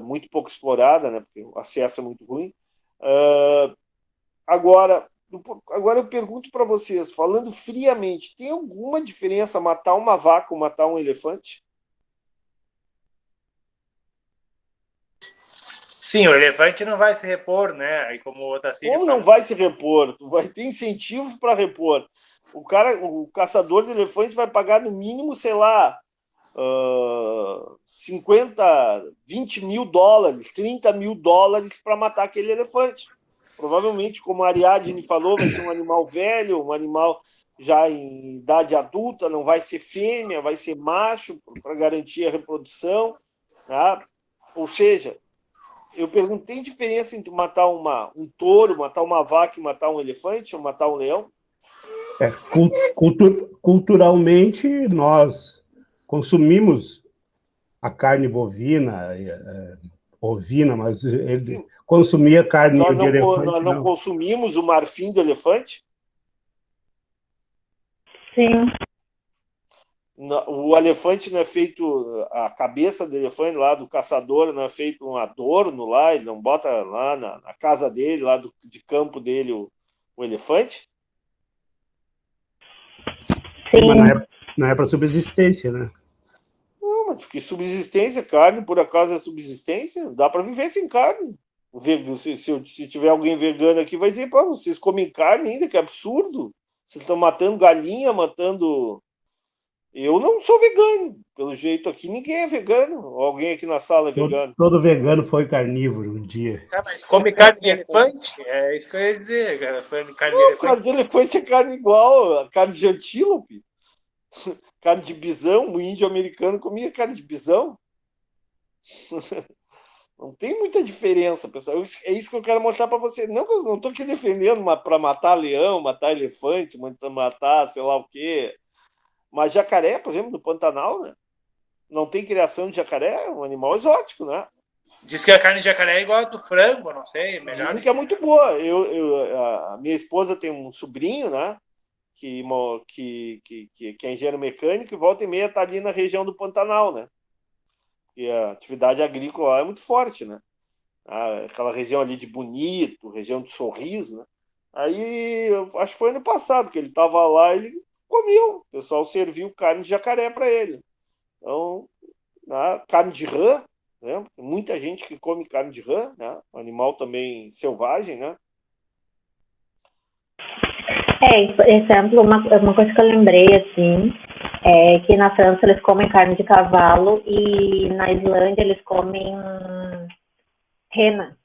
muito pouco explorada, né? Porque o acesso é muito ruim. Uh, agora, agora eu pergunto para vocês, falando friamente, tem alguma diferença matar uma vaca ou matar um elefante? Sim, o elefante não vai se repor, né? Aí como o Otacílio Como não fala. vai se repor? Tu vai ter incentivos para repor. O caçador de elefante vai pagar no mínimo, sei lá, 50, 20 mil dólares, 30 mil dólares para matar aquele elefante. Provavelmente, como a Ariadne falou, vai ser um animal velho, um animal já em idade adulta, não vai ser fêmea, vai ser macho para garantir a reprodução. Né? Ou seja, eu pergunto, tem diferença entre matar um touro, matar uma vaca e matar um elefante ou matar um leão? Culturalmente, nós consumimos a carne bovina, ovina, mas ele Sim, consumia mas carne de nós elefante, não não. consumimos o marfim do elefante? Sim. O elefante não é feito, a cabeça do elefante lá, do caçador, não é feito um adorno lá, ele não bota lá na casa dele, lá de campo dele, o elefante? Mas Sim. não é para subsistência, né? Não, mas que subsistência, carne, por acaso é subsistência? Dá para viver sem carne. Se tiver alguém vegano aqui, vai dizer, pô, vocês comem carne ainda, que absurdo. Vocês estão matando galinha, matando. Eu não sou vegano. Pelo jeito aqui, ninguém é vegano. Alguém aqui na sala é vegano. Todo vegano foi carnívoro um dia. Tá, mas come carne de elefante? É isso que eu ia dizer, cara. Come carne de Não, carne elefante. de elefante é carne igual, a carne de antílope, carne de bisão. O índio americano comia carne de bisão. Não tem muita diferença, pessoal. É isso que eu quero mostrar para você. Não que eu não estou aqui defendendo para matar leão, matar elefante, matar sei lá o quê. Mas jacaré, por exemplo, no Pantanal, né? Não tem criação de jacaré, é um animal exótico, né? Diz que a carne de jacaré é igual a do frango, não sei, melhor. Dizem que é muito boa. A minha esposa tem um sobrinho, né? Que é engenheiro mecânico e volta e meia está ali na região do Pantanal, né? porque a atividade agrícola lá é muito forte, né? Aquela região ali de Bonito, região de Sorriso, né? Aí, eu acho que foi ano passado que ele estava lá, ele comeu, o pessoal serviu carne de jacaré para ele. Então, carne de rã, né? Tem muita gente que come carne de rã, né? Um animal também selvagem, né? Exemplo, uma coisa que eu lembrei, assim, é que na França eles comem carne de cavalo e na Islândia eles comem rena.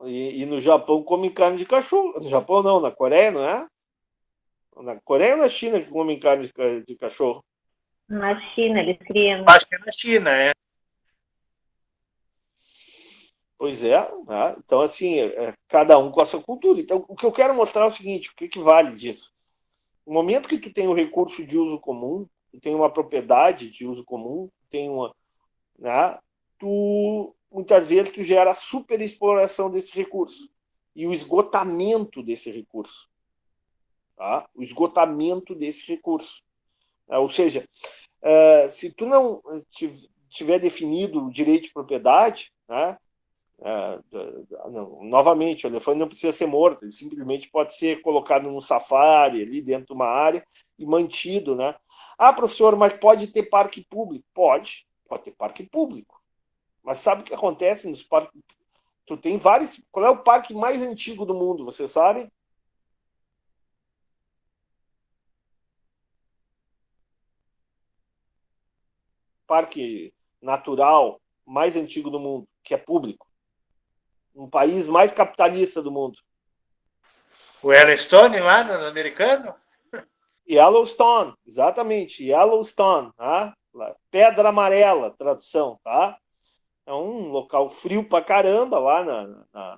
E no Japão come carne de cachorro. No Japão não, na Coreia, não é? Na Coreia ou na China que comem carne de cachorro? Na China eles criam. Acho que é na China, é. Pois é, né? Então assim, cada um com a sua cultura. Então, o que eu quero mostrar é o seguinte, o que vale disso? No momento que tu tem um recurso de uso comum, tu tem uma propriedade de uso comum, tem uma, né? Tu muitas vezes tu gera a superexploração desse recurso e o esgotamento desse recurso, tá? O esgotamento desse recurso. Ou seja, se tu não tiver definido o direito de propriedade, né? Novamente, o elefante não precisa ser morto, ele simplesmente pode ser colocado num safari ali dentro de uma área e mantido, né? Professor, mas pode ter parque público? Pode ter parque público. Mas sabe o que acontece nos parques? Tu tem vários. Qual é o parque mais antigo do mundo? Você sabe? Parque natural mais antigo do mundo, que é público. Um país mais capitalista do mundo. O Yellowstone lá no americano? Yellowstone, exatamente, Yellowstone, tá? Pedra Amarela, tradução, tá? É um local frio pra caramba lá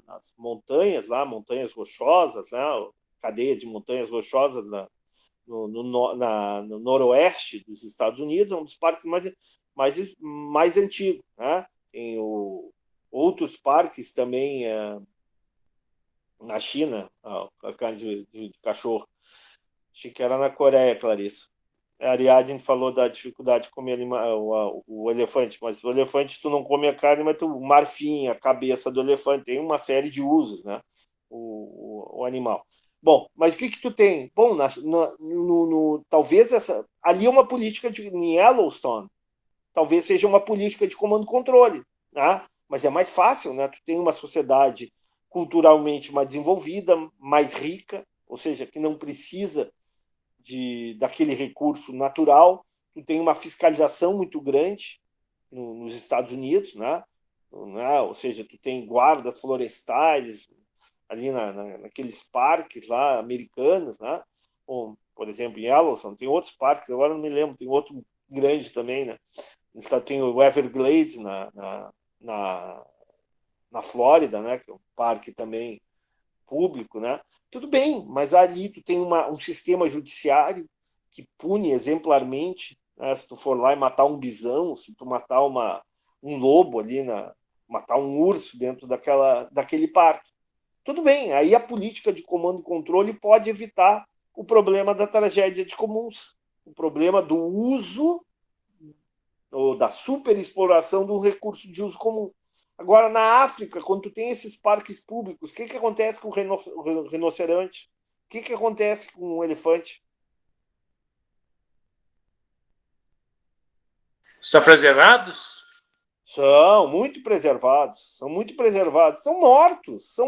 nas montanhas, lá, montanhas rochosas, né? Cadeia de montanhas rochosas no noroeste dos Estados Unidos, é um dos parques mais antigos, né? Tem outros parques também na China, a carne de cachorro. Achei que era na Coreia, Clarissa. A Ariadne falou da dificuldade de comer o elefante, mas o elefante tu não come a carne, mas tu marfim, a cabeça do elefante, tem uma série de usos, né? O animal. Bom, mas o que tu tem? Bom, talvez ali é uma política em Yellowstone, talvez seja uma política de comando-controle, né? Mas é mais fácil, né? Tu tem uma sociedade culturalmente mais desenvolvida, mais rica, ou seja, que não precisa daquele recurso natural, tu tem uma fiscalização muito grande nos Estados Unidos, né? Ou seja, tu tem guardas florestais ali naqueles parques lá americanos, né? Bom, por exemplo, em Yellowstone, tem outros parques, agora não me lembro, tem outro grande também, né? Tem o Everglades na Flórida, né? Que é um parque também público, né? Tudo bem, mas ali tu tem um sistema judiciário que pune exemplarmente, né? Se tu for lá e matar um bisão, se tu matar um lobo ali, matar um urso dentro daquele parque. Tudo bem, aí a política de comando e controle pode evitar o problema da tragédia de comuns, o problema do uso ou da superexploração de um recurso de uso comum. Agora, na África, quando tu tem esses parques públicos, o que acontece com o rinoceronte? O que acontece com o elefante? São preservados? São muito preservados, são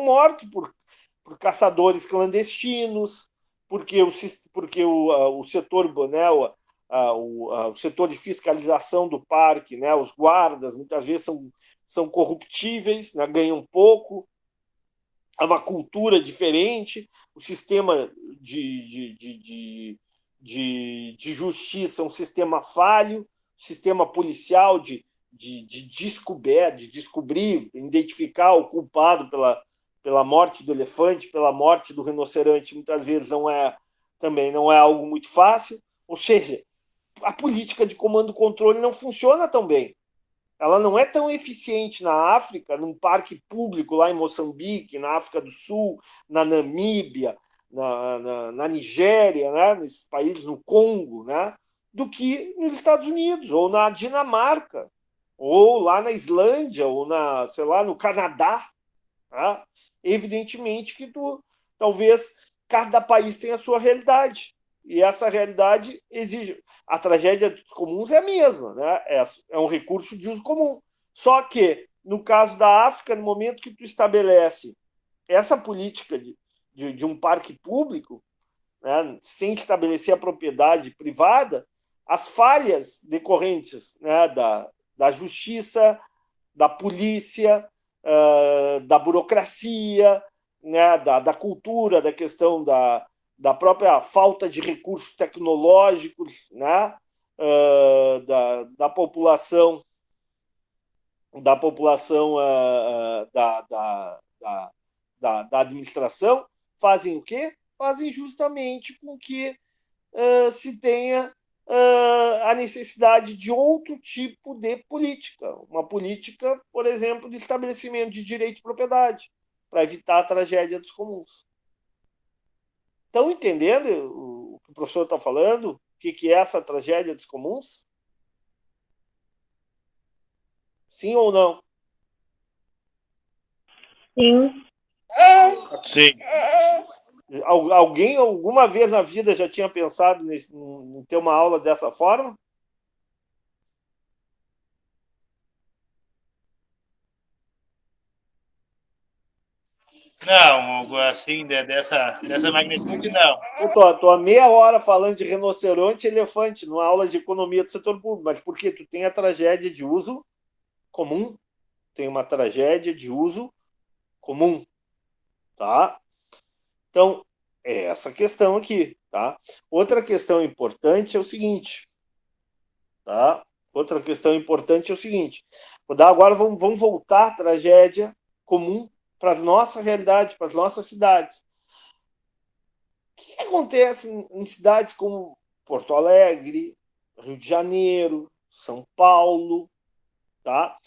mortos por caçadores clandestinos, porque o setor, né, o setor de fiscalização do parque, né, os guardas, muitas vezes são corruptíveis, né, ganham pouco, há uma cultura diferente, o sistema de justiça é um sistema falho, o sistema policial de descobrir, identificar o culpado pela morte do elefante, pela morte do rinoceronte, muitas vezes também não é algo muito fácil. Ou seja, a política de comando-controle não funciona tão bem. Ela não é tão eficiente na África, num parque público lá em Moçambique, na África do Sul, na Namíbia, na Nigéria, né? Nesses países, no Congo, né? do que nos Estados Unidos, ou na Dinamarca, ou lá na Islândia, ou sei lá, no Canadá. Tá? Evidentemente que talvez cada país tenha a sua realidade. E essa realidade exige. A tragédia dos comuns é a mesma, né? É um recurso de uso comum. Só que, no caso da África, no momento que tu estabelece essa política de um parque público, né, sem estabelecer a propriedade privada, as falhas decorrentes, né, da justiça, da polícia, da burocracia, né, da cultura, da questão da própria falta de recursos tecnológicos, né, da população, da administração, fazem o quê? Fazem justamente com que se tenha a necessidade de outro tipo de política. Uma política, por exemplo, de estabelecimento de direito de propriedade, para evitar a tragédia dos comuns. Estão entendendo o que o professor está falando? O que é essa tragédia dos comuns? Sim ou não? Sim. Sim. Alguém alguma vez na vida já tinha pensado em ter uma aula dessa forma? Não, assim, dessa magnitude, não. Eu tô há meia hora falando de rinoceronte e elefante numa aula de economia do setor público, mas por quê? Tu tem a tragédia de uso comum, tem uma tragédia de uso comum, tá? Então, é essa questão aqui, tá? Outra questão importante é o seguinte, tá? Outra questão importante é o seguinte, agora vamos voltar à tragédia comum para a nossa realidade, para as nossas cidades. O que acontece em cidades como Porto Alegre, Rio de Janeiro, São Paulo, tá?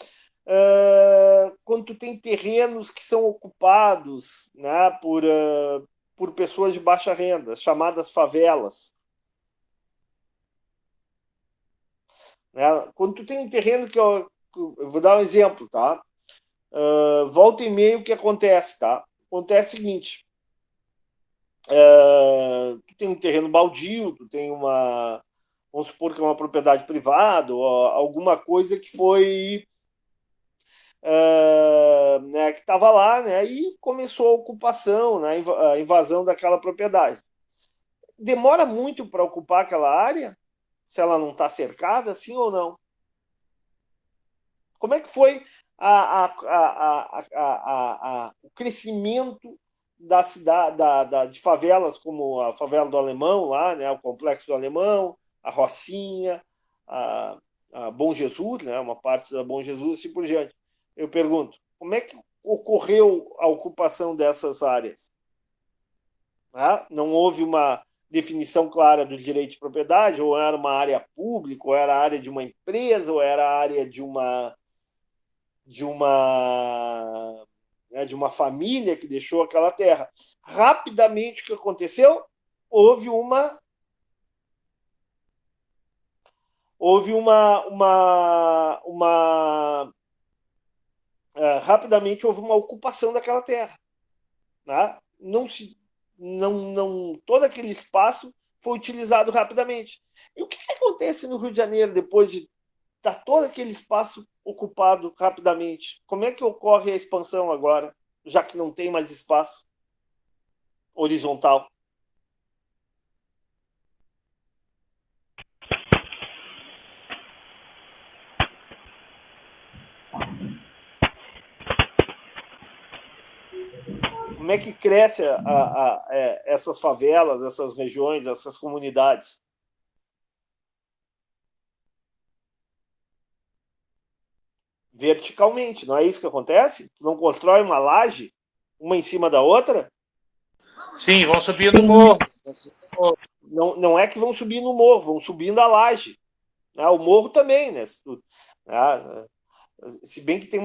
Quando tu tem terrenos que são ocupados, né, por pessoas de baixa renda, chamadas favelas. Né? Quando tu tem um terreno eu vou dar um exemplo, tá? Volta e meia o que acontece, tá? Acontece o seguinte, tu tem um terreno baldio, tu tem vamos supor que é uma propriedade privada, ou alguma coisa que foi né, que estava lá, né, e começou a ocupação, né, a invasão daquela propriedade. Demora muito para ocupar aquela área, se ela não está cercada, sim ou não? Como é que foi o crescimento da cidade, de favelas como a favela do Alemão, lá, né, o Complexo do Alemão, a Rocinha, a Bom Jesus, né, uma parte da Bom Jesus, assim por diante. Eu pergunto, como é que ocorreu a ocupação dessas áreas? Não houve uma definição clara do direito de propriedade, ou era uma área pública, ou era a área de uma empresa, ou era a área de uma de uma família que deixou aquela terra. Rapidamente o que aconteceu? Houve uma rapidamente houve uma ocupação daquela terra, né? Não todo aquele espaço foi utilizado rapidamente. E o que acontece no Rio de Janeiro depois de estar todo aquele espaço ocupado rapidamente? Como é que ocorre a expansão agora, já que não tem mais espaço horizontal? Como é que cresce essas favelas, essas regiões, essas comunidades? Verticalmente, não é isso que acontece? Tu não constrói uma laje, uma em cima da outra? Sim, vão subindo o morro. Não é que vão subir no morro, vão subindo a laje. O morro também, né? Se bem que tem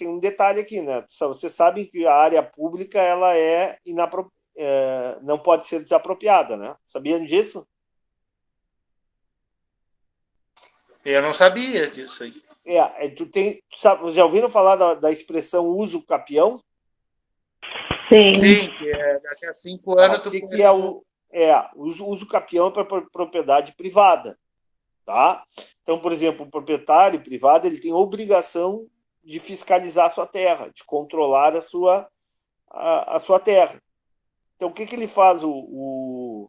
um detalhe aqui, né? Você sabe que a área pública ela não pode ser desapropriada, né? Sabiam disso? Eu não sabia disso aí. Já ouviram falar da expressão uso capião? Sim. Sim, que daqui a 5 anos o que é o uso capião para propriedade privada, tá? Então, por exemplo, o proprietário privado ele tem obrigação de fiscalizar a sua terra, de controlar a sua terra. Então, o que ele faz o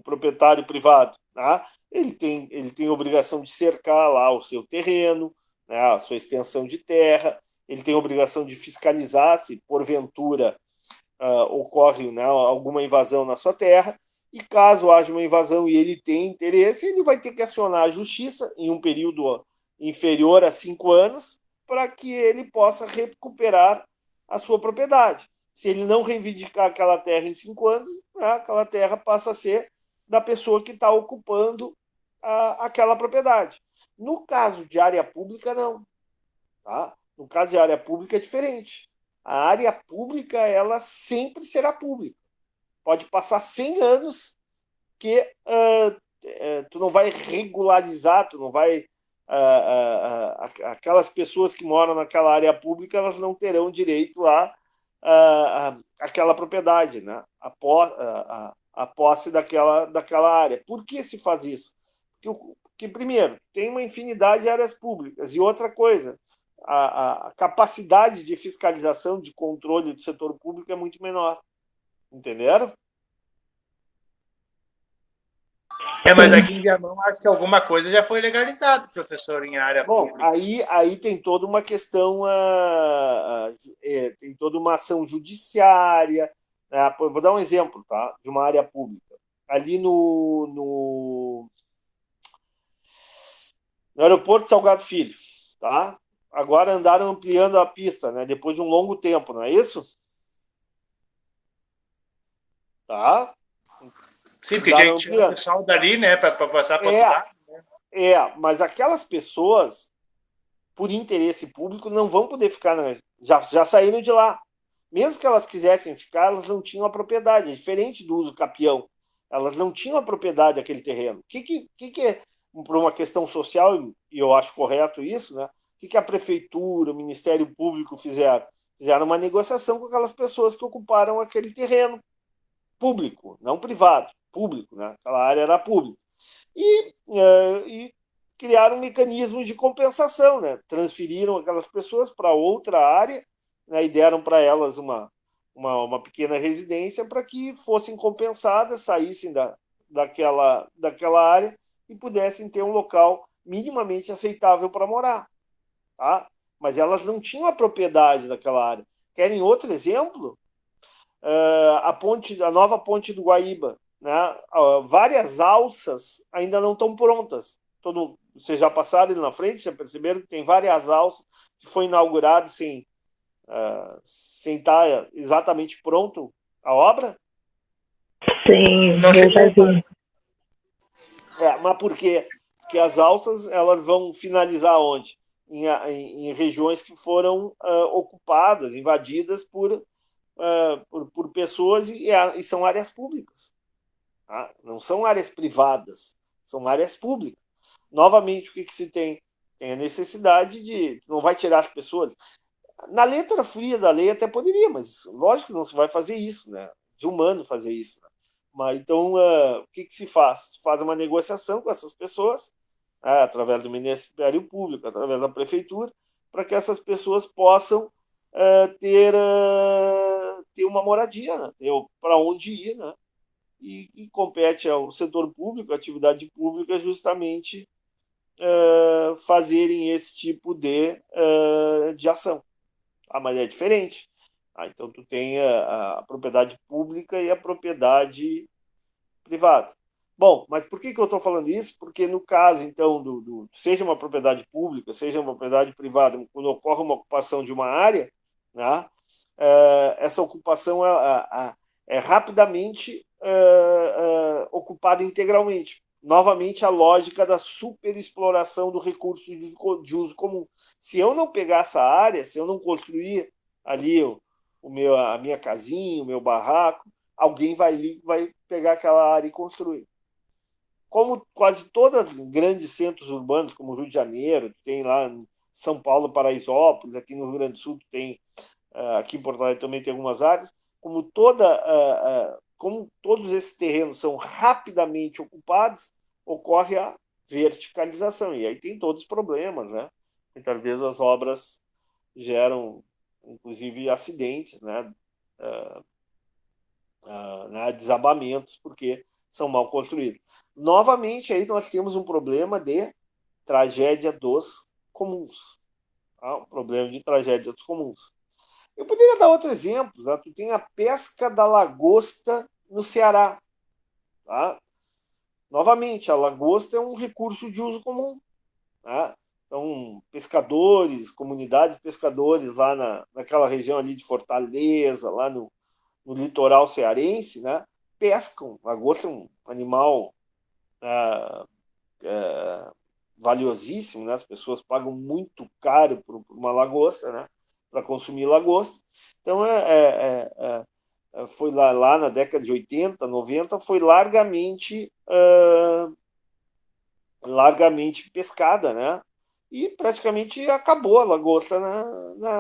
proprietário privado? Tá? Ele tem obrigação de cercar lá o seu terreno, né, a sua extensão de terra, ele tem obrigação de fiscalizar se, porventura, ocorre, né, alguma invasão na sua terra, e caso haja uma invasão e ele tem interesse, ele vai ter que acionar a justiça em um período inferior a 5 anos para que ele possa recuperar a sua propriedade. Se ele não reivindicar aquela terra em 5 anos, né, aquela terra passa a ser da pessoa que está ocupando aquela propriedade. No caso de área pública, não. Tá? No caso de área pública é diferente. A área pública ela sempre será pública. Pode passar 100 anos que tu não vai regularizar, tu não vai aquelas pessoas que moram naquela área pública elas não terão direito àquela propriedade, né? A posse daquela área. Por que se faz isso? Porque, primeiro, tem uma infinidade de áreas públicas. E outra coisa, a capacidade de fiscalização, de controle do setor público é muito menor. Entenderam? Mas aqui em Viamão acho que alguma coisa já foi legalizada, professor, em área pública. Bom, aí tem toda uma questão, tem toda uma ação judiciária. Né? Vou dar um exemplo, tá? De uma área pública. Ali no aeroporto Salgado Filho, tá? Agora andaram ampliando a pista, né? Depois de um longo tempo, não é isso? Tá? Sim, porque a gente tira o pessoal dali, né, para passar para outro lado. Né? Mas aquelas pessoas, por interesse público, não vão poder ficar, já saíram de lá. Mesmo que elas quisessem ficar, elas não tinham a propriedade. É diferente do uso capião. Elas não tinham a propriedade daquele terreno. O que é, por uma questão social, e eu acho correto isso, né? O que a prefeitura, o Ministério Público fizeram? Fizeram uma negociação com aquelas pessoas que ocuparam aquele terreno público, não privado, público, né? Aquela área era pública. E criaram mecanismos de compensação, né? Transferiram aquelas pessoas para outra área, né? E deram para elas uma pequena residência para que fossem compensadas, saíssem daquela área e pudessem ter um local minimamente aceitável para morar. Tá? Mas elas não tinham a propriedade daquela área. Querem outro exemplo? A nova ponte do Guaíba. Né? Várias alças ainda não estão prontas. Vocês já passaram ali na frente, já perceberam que tem várias alças que foi inaugurado sem estar exatamente pronto a obra? Sim, eu já vi. Mas por quê? Porque as alças elas vão finalizar onde? Em regiões que foram ocupadas, invadidas por pessoas e são áreas públicas. Tá? Não são áreas privadas, são áreas públicas. Novamente, o que se tem? Tem a necessidade de... Não vai tirar as pessoas. Na letra fria da lei até poderia, mas lógico que não se vai fazer isso, né? Desumano fazer isso. Né? Mas então, o que se faz? Se faz uma negociação com essas pessoas, através do Ministério Público, através da Prefeitura, para que essas pessoas possam ter uma moradia, né? Ter para onde ir, né? E compete ao setor público, à atividade pública, justamente fazerem esse tipo de ação. Mas é diferente. Então, tu tem a propriedade pública e a propriedade privada. Bom, mas por que eu estou falando isso? Porque no caso, então, seja uma propriedade pública, seja uma propriedade privada, quando ocorre uma ocupação de uma área, né, essa ocupação é rapidamente ocupada integralmente. Novamente, a lógica da superexploração do recurso de uso comum. Se eu não pegar essa área, se eu não construir ali a minha casinha, o meu barraco, alguém vai pegar aquela área e construir. como quase todos os grandes centros urbanos, como o Rio de Janeiro, tem lá em São Paulo, Paraisópolis, aqui no Rio Grande do Sul tem, aqui em Porto Alegre também tem algumas áreas, como todos esses terrenos são rapidamente ocupados, ocorre a verticalização, e aí tem todos os problemas, né? Muitas vezes as obras geram, inclusive, acidentes, né? Desabamentos, porque são mal construídos. Novamente, aí nós temos um problema de tragédia dos comuns. Tá? Um problema de tragédia dos comuns. Eu poderia dar outro exemplo. Tá? Tu tem a pesca da lagosta no Ceará. Tá? Novamente, a lagosta é um recurso de uso comum. Tá? Então, pescadores, comunidades de pescadores lá naquela região ali de Fortaleza, lá no litoral cearense, né, pescam. Lagosta é um animal valiosíssimo, né? As pessoas pagam muito caro por uma lagosta, né, para consumir lagosta. Então, foi lá na década de 80, 90, foi largamente pescada, né? E praticamente acabou a lagosta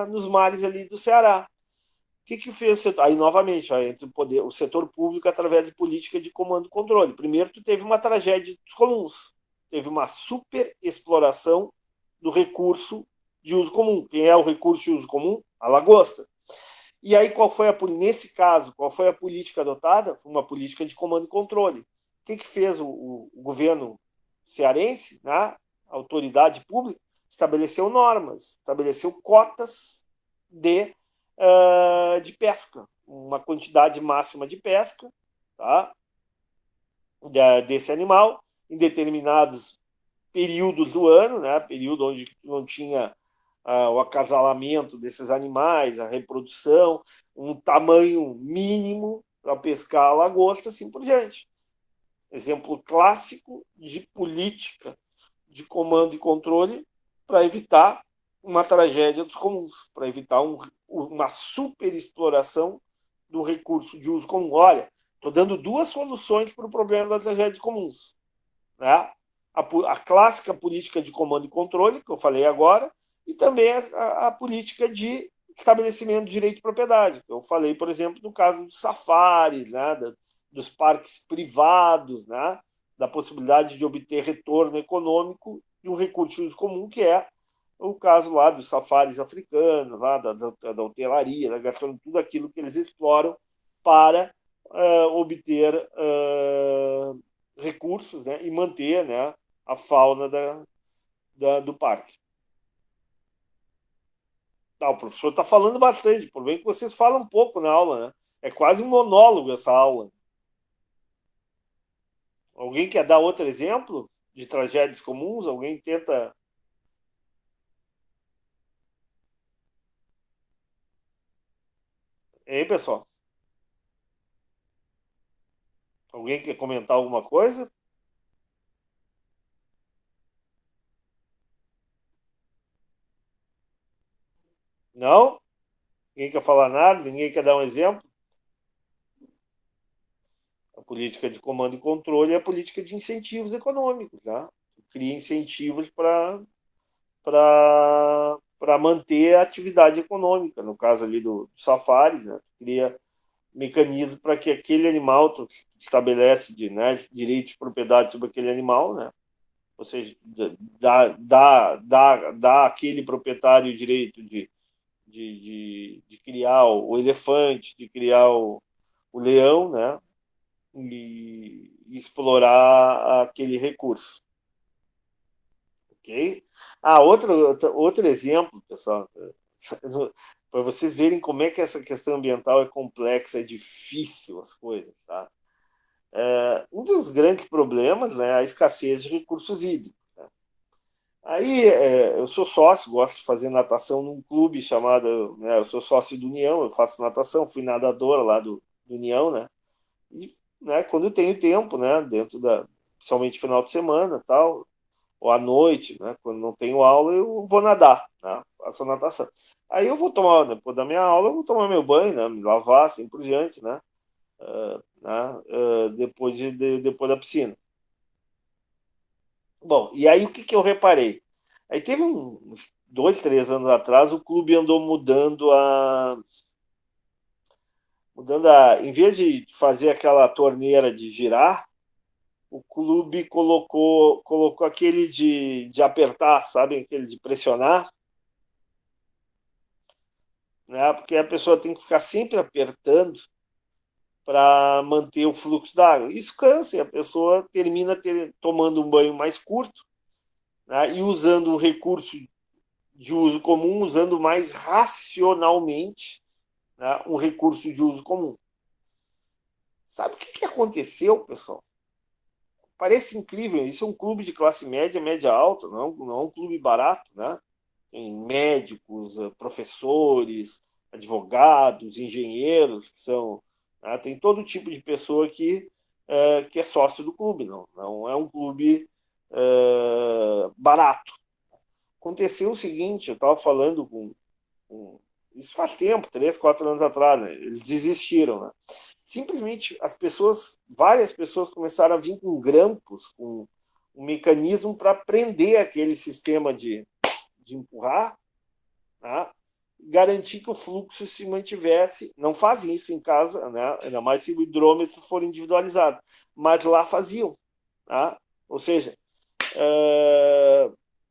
nos mares ali do Ceará. O que fez o setor? Aí, novamente, entre o setor público através de política de comando e controle. Primeiro, tu teve uma tragédia dos comuns. Teve uma superexploração do recurso de uso comum. Quem é o recurso de uso comum? A lagosta. E aí, nesse caso, qual foi a política adotada? Foi uma política de comando e controle. O que fez o governo cearense, né? A autoridade pública? Estabeleceu normas, estabeleceu cotas de pesca, uma quantidade máxima de pesca, tá? Desse animal, em determinados períodos do ano, né? Período onde não tinha o acasalamento desses animais, a reprodução, um tamanho mínimo para pescar a lagosta, assim por diante. Exemplo clássico de política de comando e controle para evitar uma tragédia dos comuns, para evitar uma superexploração do recurso de uso comum. Olha, estou dando duas soluções para o problema das tragédias comuns. Né? A clássica política de comando e controle, que eu falei agora, e também a política de estabelecimento de direito de propriedade. Eu falei, por exemplo, no caso dos safaris, né? Dos parques privados, né? Da possibilidade de obter retorno econômico de um recurso de uso comum, que é o caso lá dos safaris africanos, lá da hotelaria, da gastronomia, tudo aquilo que eles exploram para obter recursos, né, e manter, né, a fauna do parque. O professor está falando bastante, por bem que vocês falam pouco na aula, né? É quase um monólogo essa aula. Alguém quer dar outro exemplo de tragédias comuns? Alguém tenta... E aí, pessoal? Alguém quer comentar alguma coisa? Não? Ninguém quer falar nada? Ninguém quer dar um exemplo? A política de comando e controle é a política de incentivos econômicos, tá? Cria incentivos para manter a atividade econômica. No caso ali do safari, né? Cria mecanismo para que aquele animal estabelece direito de propriedade sobre aquele animal, né? Ou seja, dá àquele proprietário o direito de criar o elefante, de criar o leão, né? E explorar aquele recurso. Ok? Outro exemplo, pessoal, para vocês verem como é que essa questão ambiental é complexa, é difícil as coisas, tá? Um dos grandes problemas, né, é a escassez de recursos hídricos. Né? Aí eu sou sócio, gosto de fazer natação num clube chamado, né, eu sou sócio do União, eu faço natação, fui nadador lá do União, né? E, né, quando eu tenho tempo, né, principalmente final de semana, tal, ou à noite, né, quando não tenho aula, eu vou nadar, né, faço natação. Aí eu vou tomar, depois da minha aula, eu vou tomar meu banho, né, me lavar, assim por diante, né, depois da piscina. Bom, e aí o que eu reparei? Aí teve uns 2, 3 anos atrás, o clube andou em vez de fazer aquela torneira de girar, o clube colocou aquele de apertar, sabe? Aquele de pressionar, né? Porque a pessoa tem que ficar sempre apertando para manter o fluxo d'água. Isso cansa, e a pessoa termina tomando um banho mais curto, né? E usando um recurso de uso comum, usando mais racionalmente, né? Um recurso de uso comum. Sabe o que aconteceu, pessoal? Parece incrível, isso é um clube de classe média, média alta, não é um clube barato, né? Tem médicos, professores, advogados, engenheiros, que são, né? Tem todo tipo de pessoa que é sócio do clube, não é um clube barato. Aconteceu o seguinte, eu estava falando isso faz tempo, 3, 4 anos atrás, né? Eles desistiram, né? Simplesmente várias pessoas começaram a vir com grampos, com um mecanismo para prender aquele sistema de empurrar, né? Garantir que o fluxo se mantivesse. Não fazem isso em casa, né? Ainda mais se o hidrômetro for individualizado, mas lá faziam, né? Ou seja,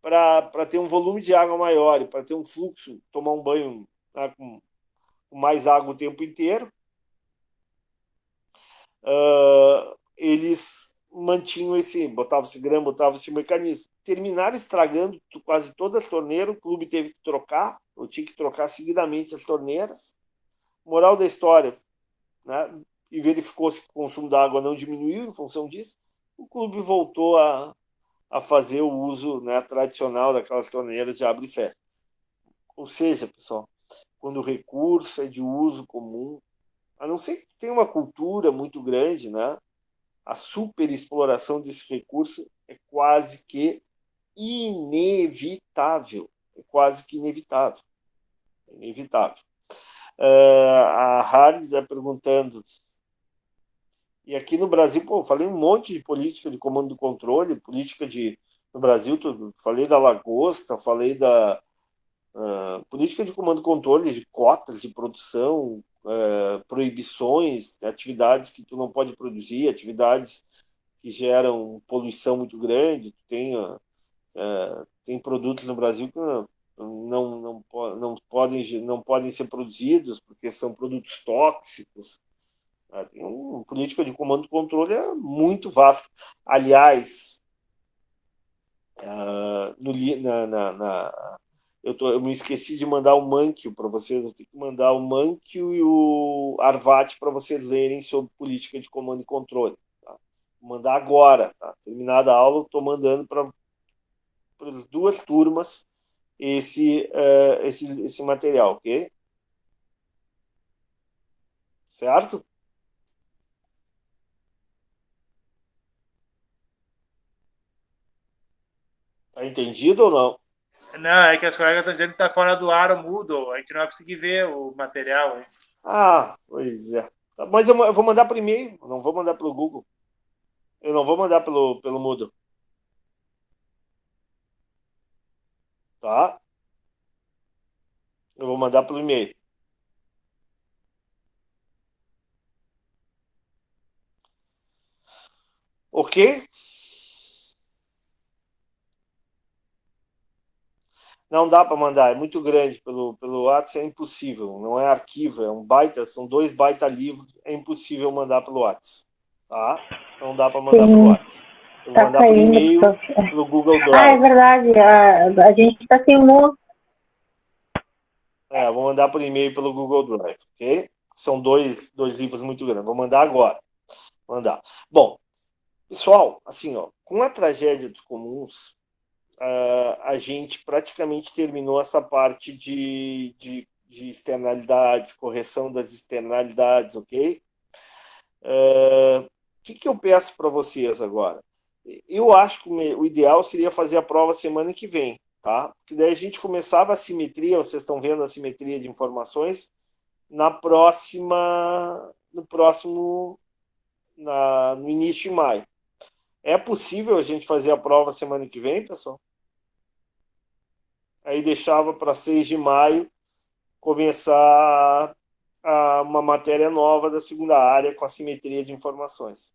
para ter um volume de água maior e para ter um fluxo, tomar um banho, né, com mais água o tempo inteiro, eles mantinham botavam-se grama, botavam esse mecanismo. Terminaram estragando quase todas as torneiras, o clube teve que trocar, eu tinha que trocar seguidamente as torneiras. Moral da história, né? E verificou se o consumo da água não diminuiu em função disso, o clube voltou a fazer o uso, né, tradicional daquelas torneiras de abre e fecha. Ou seja, pessoal, quando o recurso é de uso comum, a não ser que tenha uma cultura muito grande, né? A superexploração desse recurso é quase que inevitável. É quase que inevitável. É inevitável. A Harley está perguntando. E aqui no Brasil, pô, falei um monte de política de comando e controle, no Brasil, tudo. Falei da lagosta, falei da política de comando e controle, de cotas de produção, proibições, atividades que tu não pode produzir, atividades que geram poluição muito grande. Tem produtos no Brasil que não podem ser produzidos porque são produtos tóxicos. Tem uma política de comando e controle muito vasta. Aliás, no, eu me esqueci de mandar o Mankio para vocês. Eu tenho que mandar o Mankio e o Arvat para vocês lerem sobre política de comando e controle. Tá? Vou mandar agora. Tá? Terminada a aula, eu estou mandando para as 2 turmas esse material, ok? Certo? Tá entendido ou não? Não, é que as colegas estão dizendo que está fora do ar o Moodle. A gente não vai conseguir ver o material. Hein? Pois é. Tá, mas eu vou mandar por e-mail, eu não vou mandar pelo Google. Eu não vou mandar pelo Moodle. Tá? Eu vou mandar pelo e-mail. Ok? Não dá para mandar, é muito grande pelo WhatsApp, é impossível. Não é arquivo, é um baita, são 2 baita livros, é impossível mandar pelo WhatsApp. Tá? Não dá para mandar pelo WhatsApp. Eu vou mandar por e-mail, pelo Google Drive. É verdade. A gente está sem luz. Vou mandar por e-mail pelo Google Drive, ok? São dois livros muito grandes. Vou mandar agora. Mandar. Bom, pessoal, assim, ó, com a tragédia dos comuns, a gente praticamente terminou essa parte de externalidades, correção das externalidades, ok? O que eu peço para vocês agora? Eu acho que o ideal seria fazer a prova semana que vem, tá? Porque daí a gente começava a simetria, vocês estão vendo a simetria de informações, no início de maio. É possível a gente fazer a prova semana que vem, pessoal? Aí deixava para 6 de maio começar uma matéria nova da segunda área com assimetria de informações.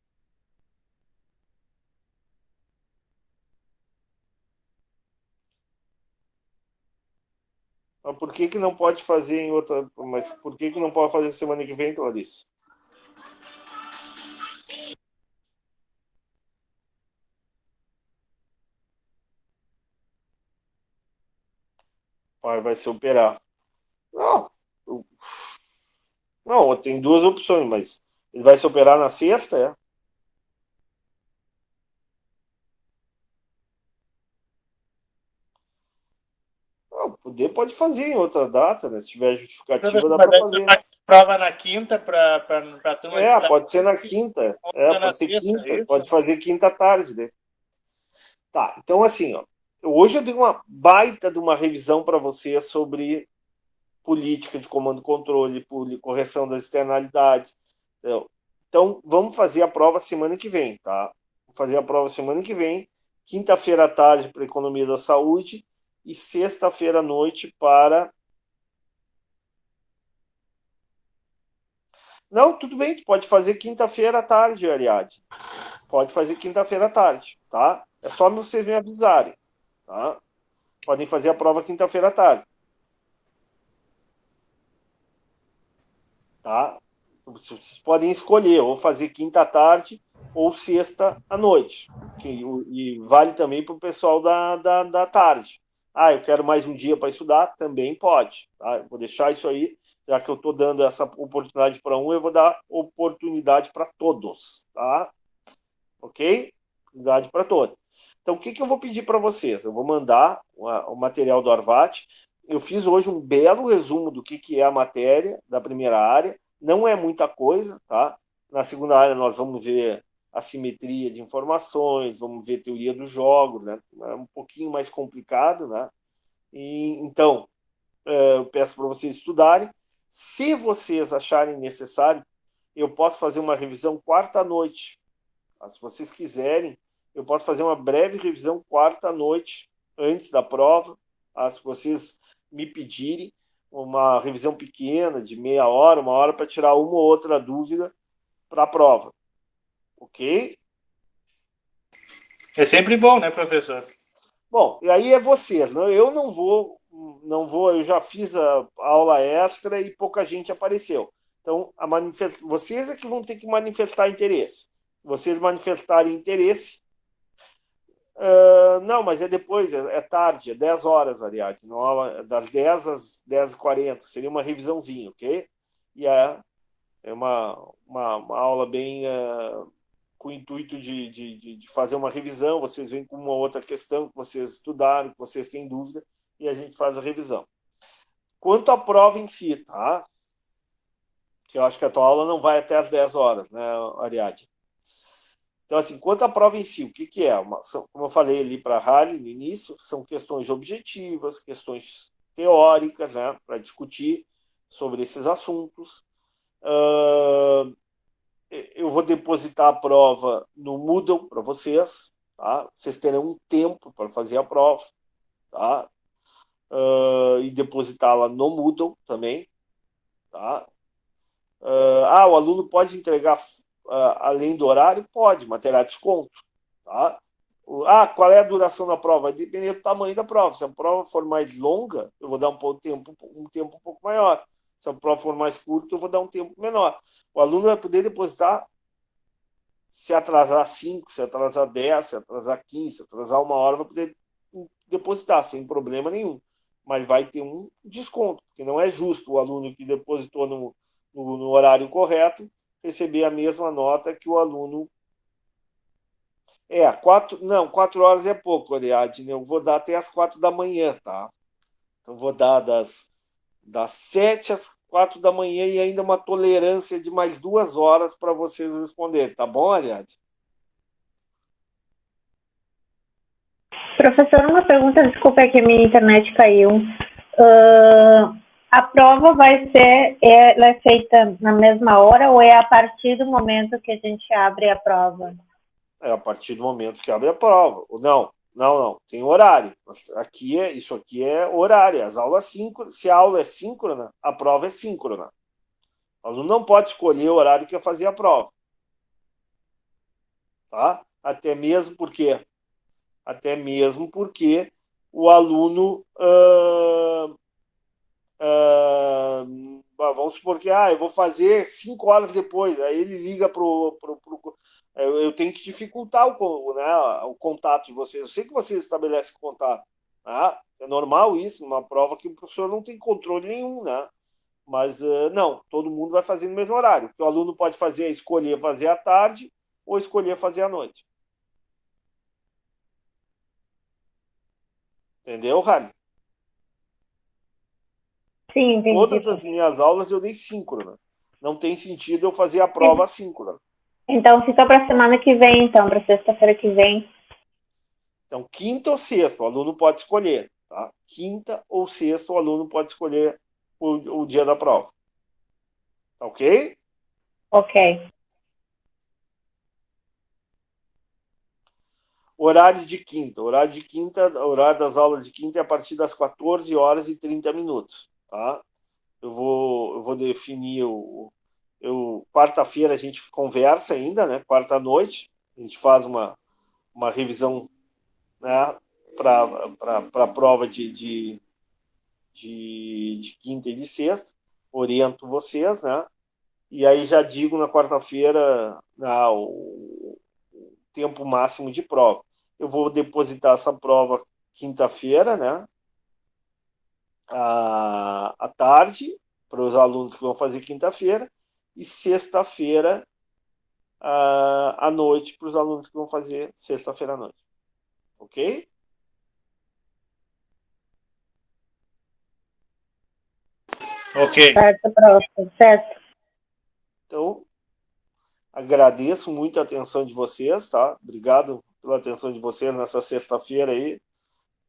Mas por que não pode fazer em outra... Mas por que não pode fazer semana que vem, Clarice? O pai vai se operar. Não, tem duas opções, mas ele vai se operar na sexta, é? Não, pode fazer em outra data, né? Se tiver justificativa, dá para fazer. Prova na quinta para a turma. Pode ser na quinta. Pode ser quinta. Pode fazer quinta à tarde, né? Tá, então assim, ó, hoje eu dei uma baita de uma revisão para você sobre política de comando e controle, correção das externalidades. Então, vamos fazer a prova semana que vem, tá? Vamos fazer a prova semana que vem, quinta-feira à tarde para economia da saúde e sexta-feira à noite para... Não, tudo bem, tu pode fazer quinta-feira à tarde, Ariadne. Pode fazer quinta-feira à tarde, tá? É só vocês me avisarem, tá? Podem fazer a prova quinta-feira à tarde. Tá? Vocês podem escolher ou fazer quinta à tarde ou sexta à noite. E vale também para o pessoal da tarde. Eu quero mais um dia para estudar? Também pode. Tá? Eu vou deixar isso aí, já que eu estou dando essa oportunidade para um, eu vou dar oportunidade para todos. Tá? Ok? Oportunidade para todos. Então, o que eu vou pedir para vocês? Eu vou mandar o material do Arvat. Eu fiz hoje um belo resumo do que é a matéria da primeira área. Não é muita coisa, tá? Na segunda área nós vamos ver assimetria de informações, vamos ver teoria do jogo, né? É um pouquinho mais complicado, né? Então, eu peço para vocês estudarem. Se vocês acharem necessário, eu posso fazer uma revisão quarta à noite. Se vocês quiserem, eu posso fazer uma breve revisão quarta à noite, antes da prova. Se vocês me pedirem uma revisão pequena, de meia hora, uma hora, para tirar uma ou outra dúvida para a prova. Ok? É sempre bom, né, professor? Bom, e aí é vocês. Né? Eu não vou, eu já fiz a aula extra e pouca gente apareceu. Então, vocês é que vão ter que manifestar interesse. Vocês manifestarem interesse, não, mas é depois, é tarde, é 10 horas, Ariadne, das 10 às 10h40, seria uma revisãozinha, ok? E é uma aula bem com o intuito de fazer uma revisão, vocês vêm com uma outra questão que vocês estudaram, que vocês têm dúvida, e a gente faz a revisão. Quanto à prova em si, tá? Que eu acho que a tua aula não vai até às 10 horas, né, Ariadne? Então, assim, quanto à prova em si, o que é? Como eu falei ali para a Harley no início, são questões objetivas, questões teóricas, né, para discutir sobre esses assuntos. Eu vou depositar a prova no Moodle para vocês, tá? Vocês terão um tempo para fazer a prova, tá? E depositá-la no Moodle também, tá? O aluno pode entregar além do horário? Pode, mas terá desconto. Tá? Qual é a duração da prova? Vai depender do tamanho da prova. Se a prova for mais longa, eu vou dar um tempo um pouco maior. Se a prova for mais curta, eu vou dar um tempo menor. O aluno vai poder depositar se atrasar 5, se atrasar 10, se atrasar 15, se atrasar uma hora, vai poder depositar sem problema nenhum. Mas vai ter um desconto, porque não é justo o aluno que depositou no horário correto receber a mesma nota que o aluno... 4 horas é pouco, Ariadne. Eu vou dar até as 4 da manhã, tá? Então, vou dar das 7 às 4 da manhã e ainda uma tolerância de mais 2 horas para vocês responderem. Tá bom, Ariadne? Professor, uma pergunta, desculpa, é que a minha internet caiu. A prova ela é feita na mesma hora ou é a partir do momento que a gente abre a prova? É a partir do momento que abre a prova. Não. Tem horário. Isso aqui é horário. As aulas síncronas. Se a aula é síncrona, a prova é síncrona. O aluno não pode escolher o horário que vai fazer a prova. Tá? Até mesmo porque o aluno vamos supor que eu vou fazer 5 horas depois, aí ele liga pro eu tenho que dificultar o contato de vocês. Eu sei que vocês estabelecem contato, tá? É normal isso, numa prova que o professor não tem controle nenhum, né? Mas não, todo mundo vai fazer no mesmo horário. O que o aluno pode fazer é escolher fazer à tarde ou escolher fazer à noite. Entendeu, Rani? Sim, entendi. Todas as minhas aulas eu dei síncrona. Não tem sentido eu fazer a prova assíncrona. Então, fica para semana que vem, então, para sexta-feira que vem. Então, quinta ou sexta, o aluno pode escolher. Tá? Quinta ou sexta, o aluno pode escolher o dia da prova. Tá ok? Ok. Horário de quinta. Horário das aulas de quinta é a partir das 14 horas e 30 minutos. Tá? Eu vou definir quarta-feira a gente conversa ainda, né? Quarta-noite, a gente faz uma revisão, né? Para a prova de quinta e de sexta. Oriento vocês, né? E aí já digo na quarta-feira o tempo máximo de prova. Eu vou depositar essa prova quinta-feira, né? À tarde, para os alunos que vão fazer quinta-feira, e sexta-feira à noite, para os alunos que vão fazer sexta-feira à noite. Ok? Ok. Certo, próximo. Certo. Então, agradeço muito a atenção de vocês, tá? Obrigado pela atenção de vocês nessa sexta-feira aí,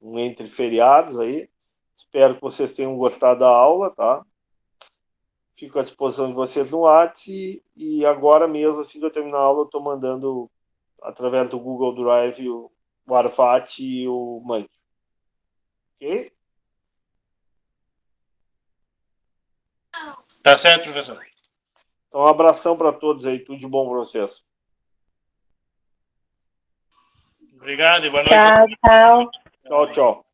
entre feriados aí. Espero que vocês tenham gostado da aula, tá? Fico à disposição de vocês no WhatsApp e agora mesmo, assim que eu terminar a aula, eu estou mandando através do Google Drive o Arfat e o Mank. Ok? Tá certo, professor. Então, um abração para todos aí, tudo de bom para vocês. Obrigado e boa noite. Tchau, tchau. Tchau, tchau.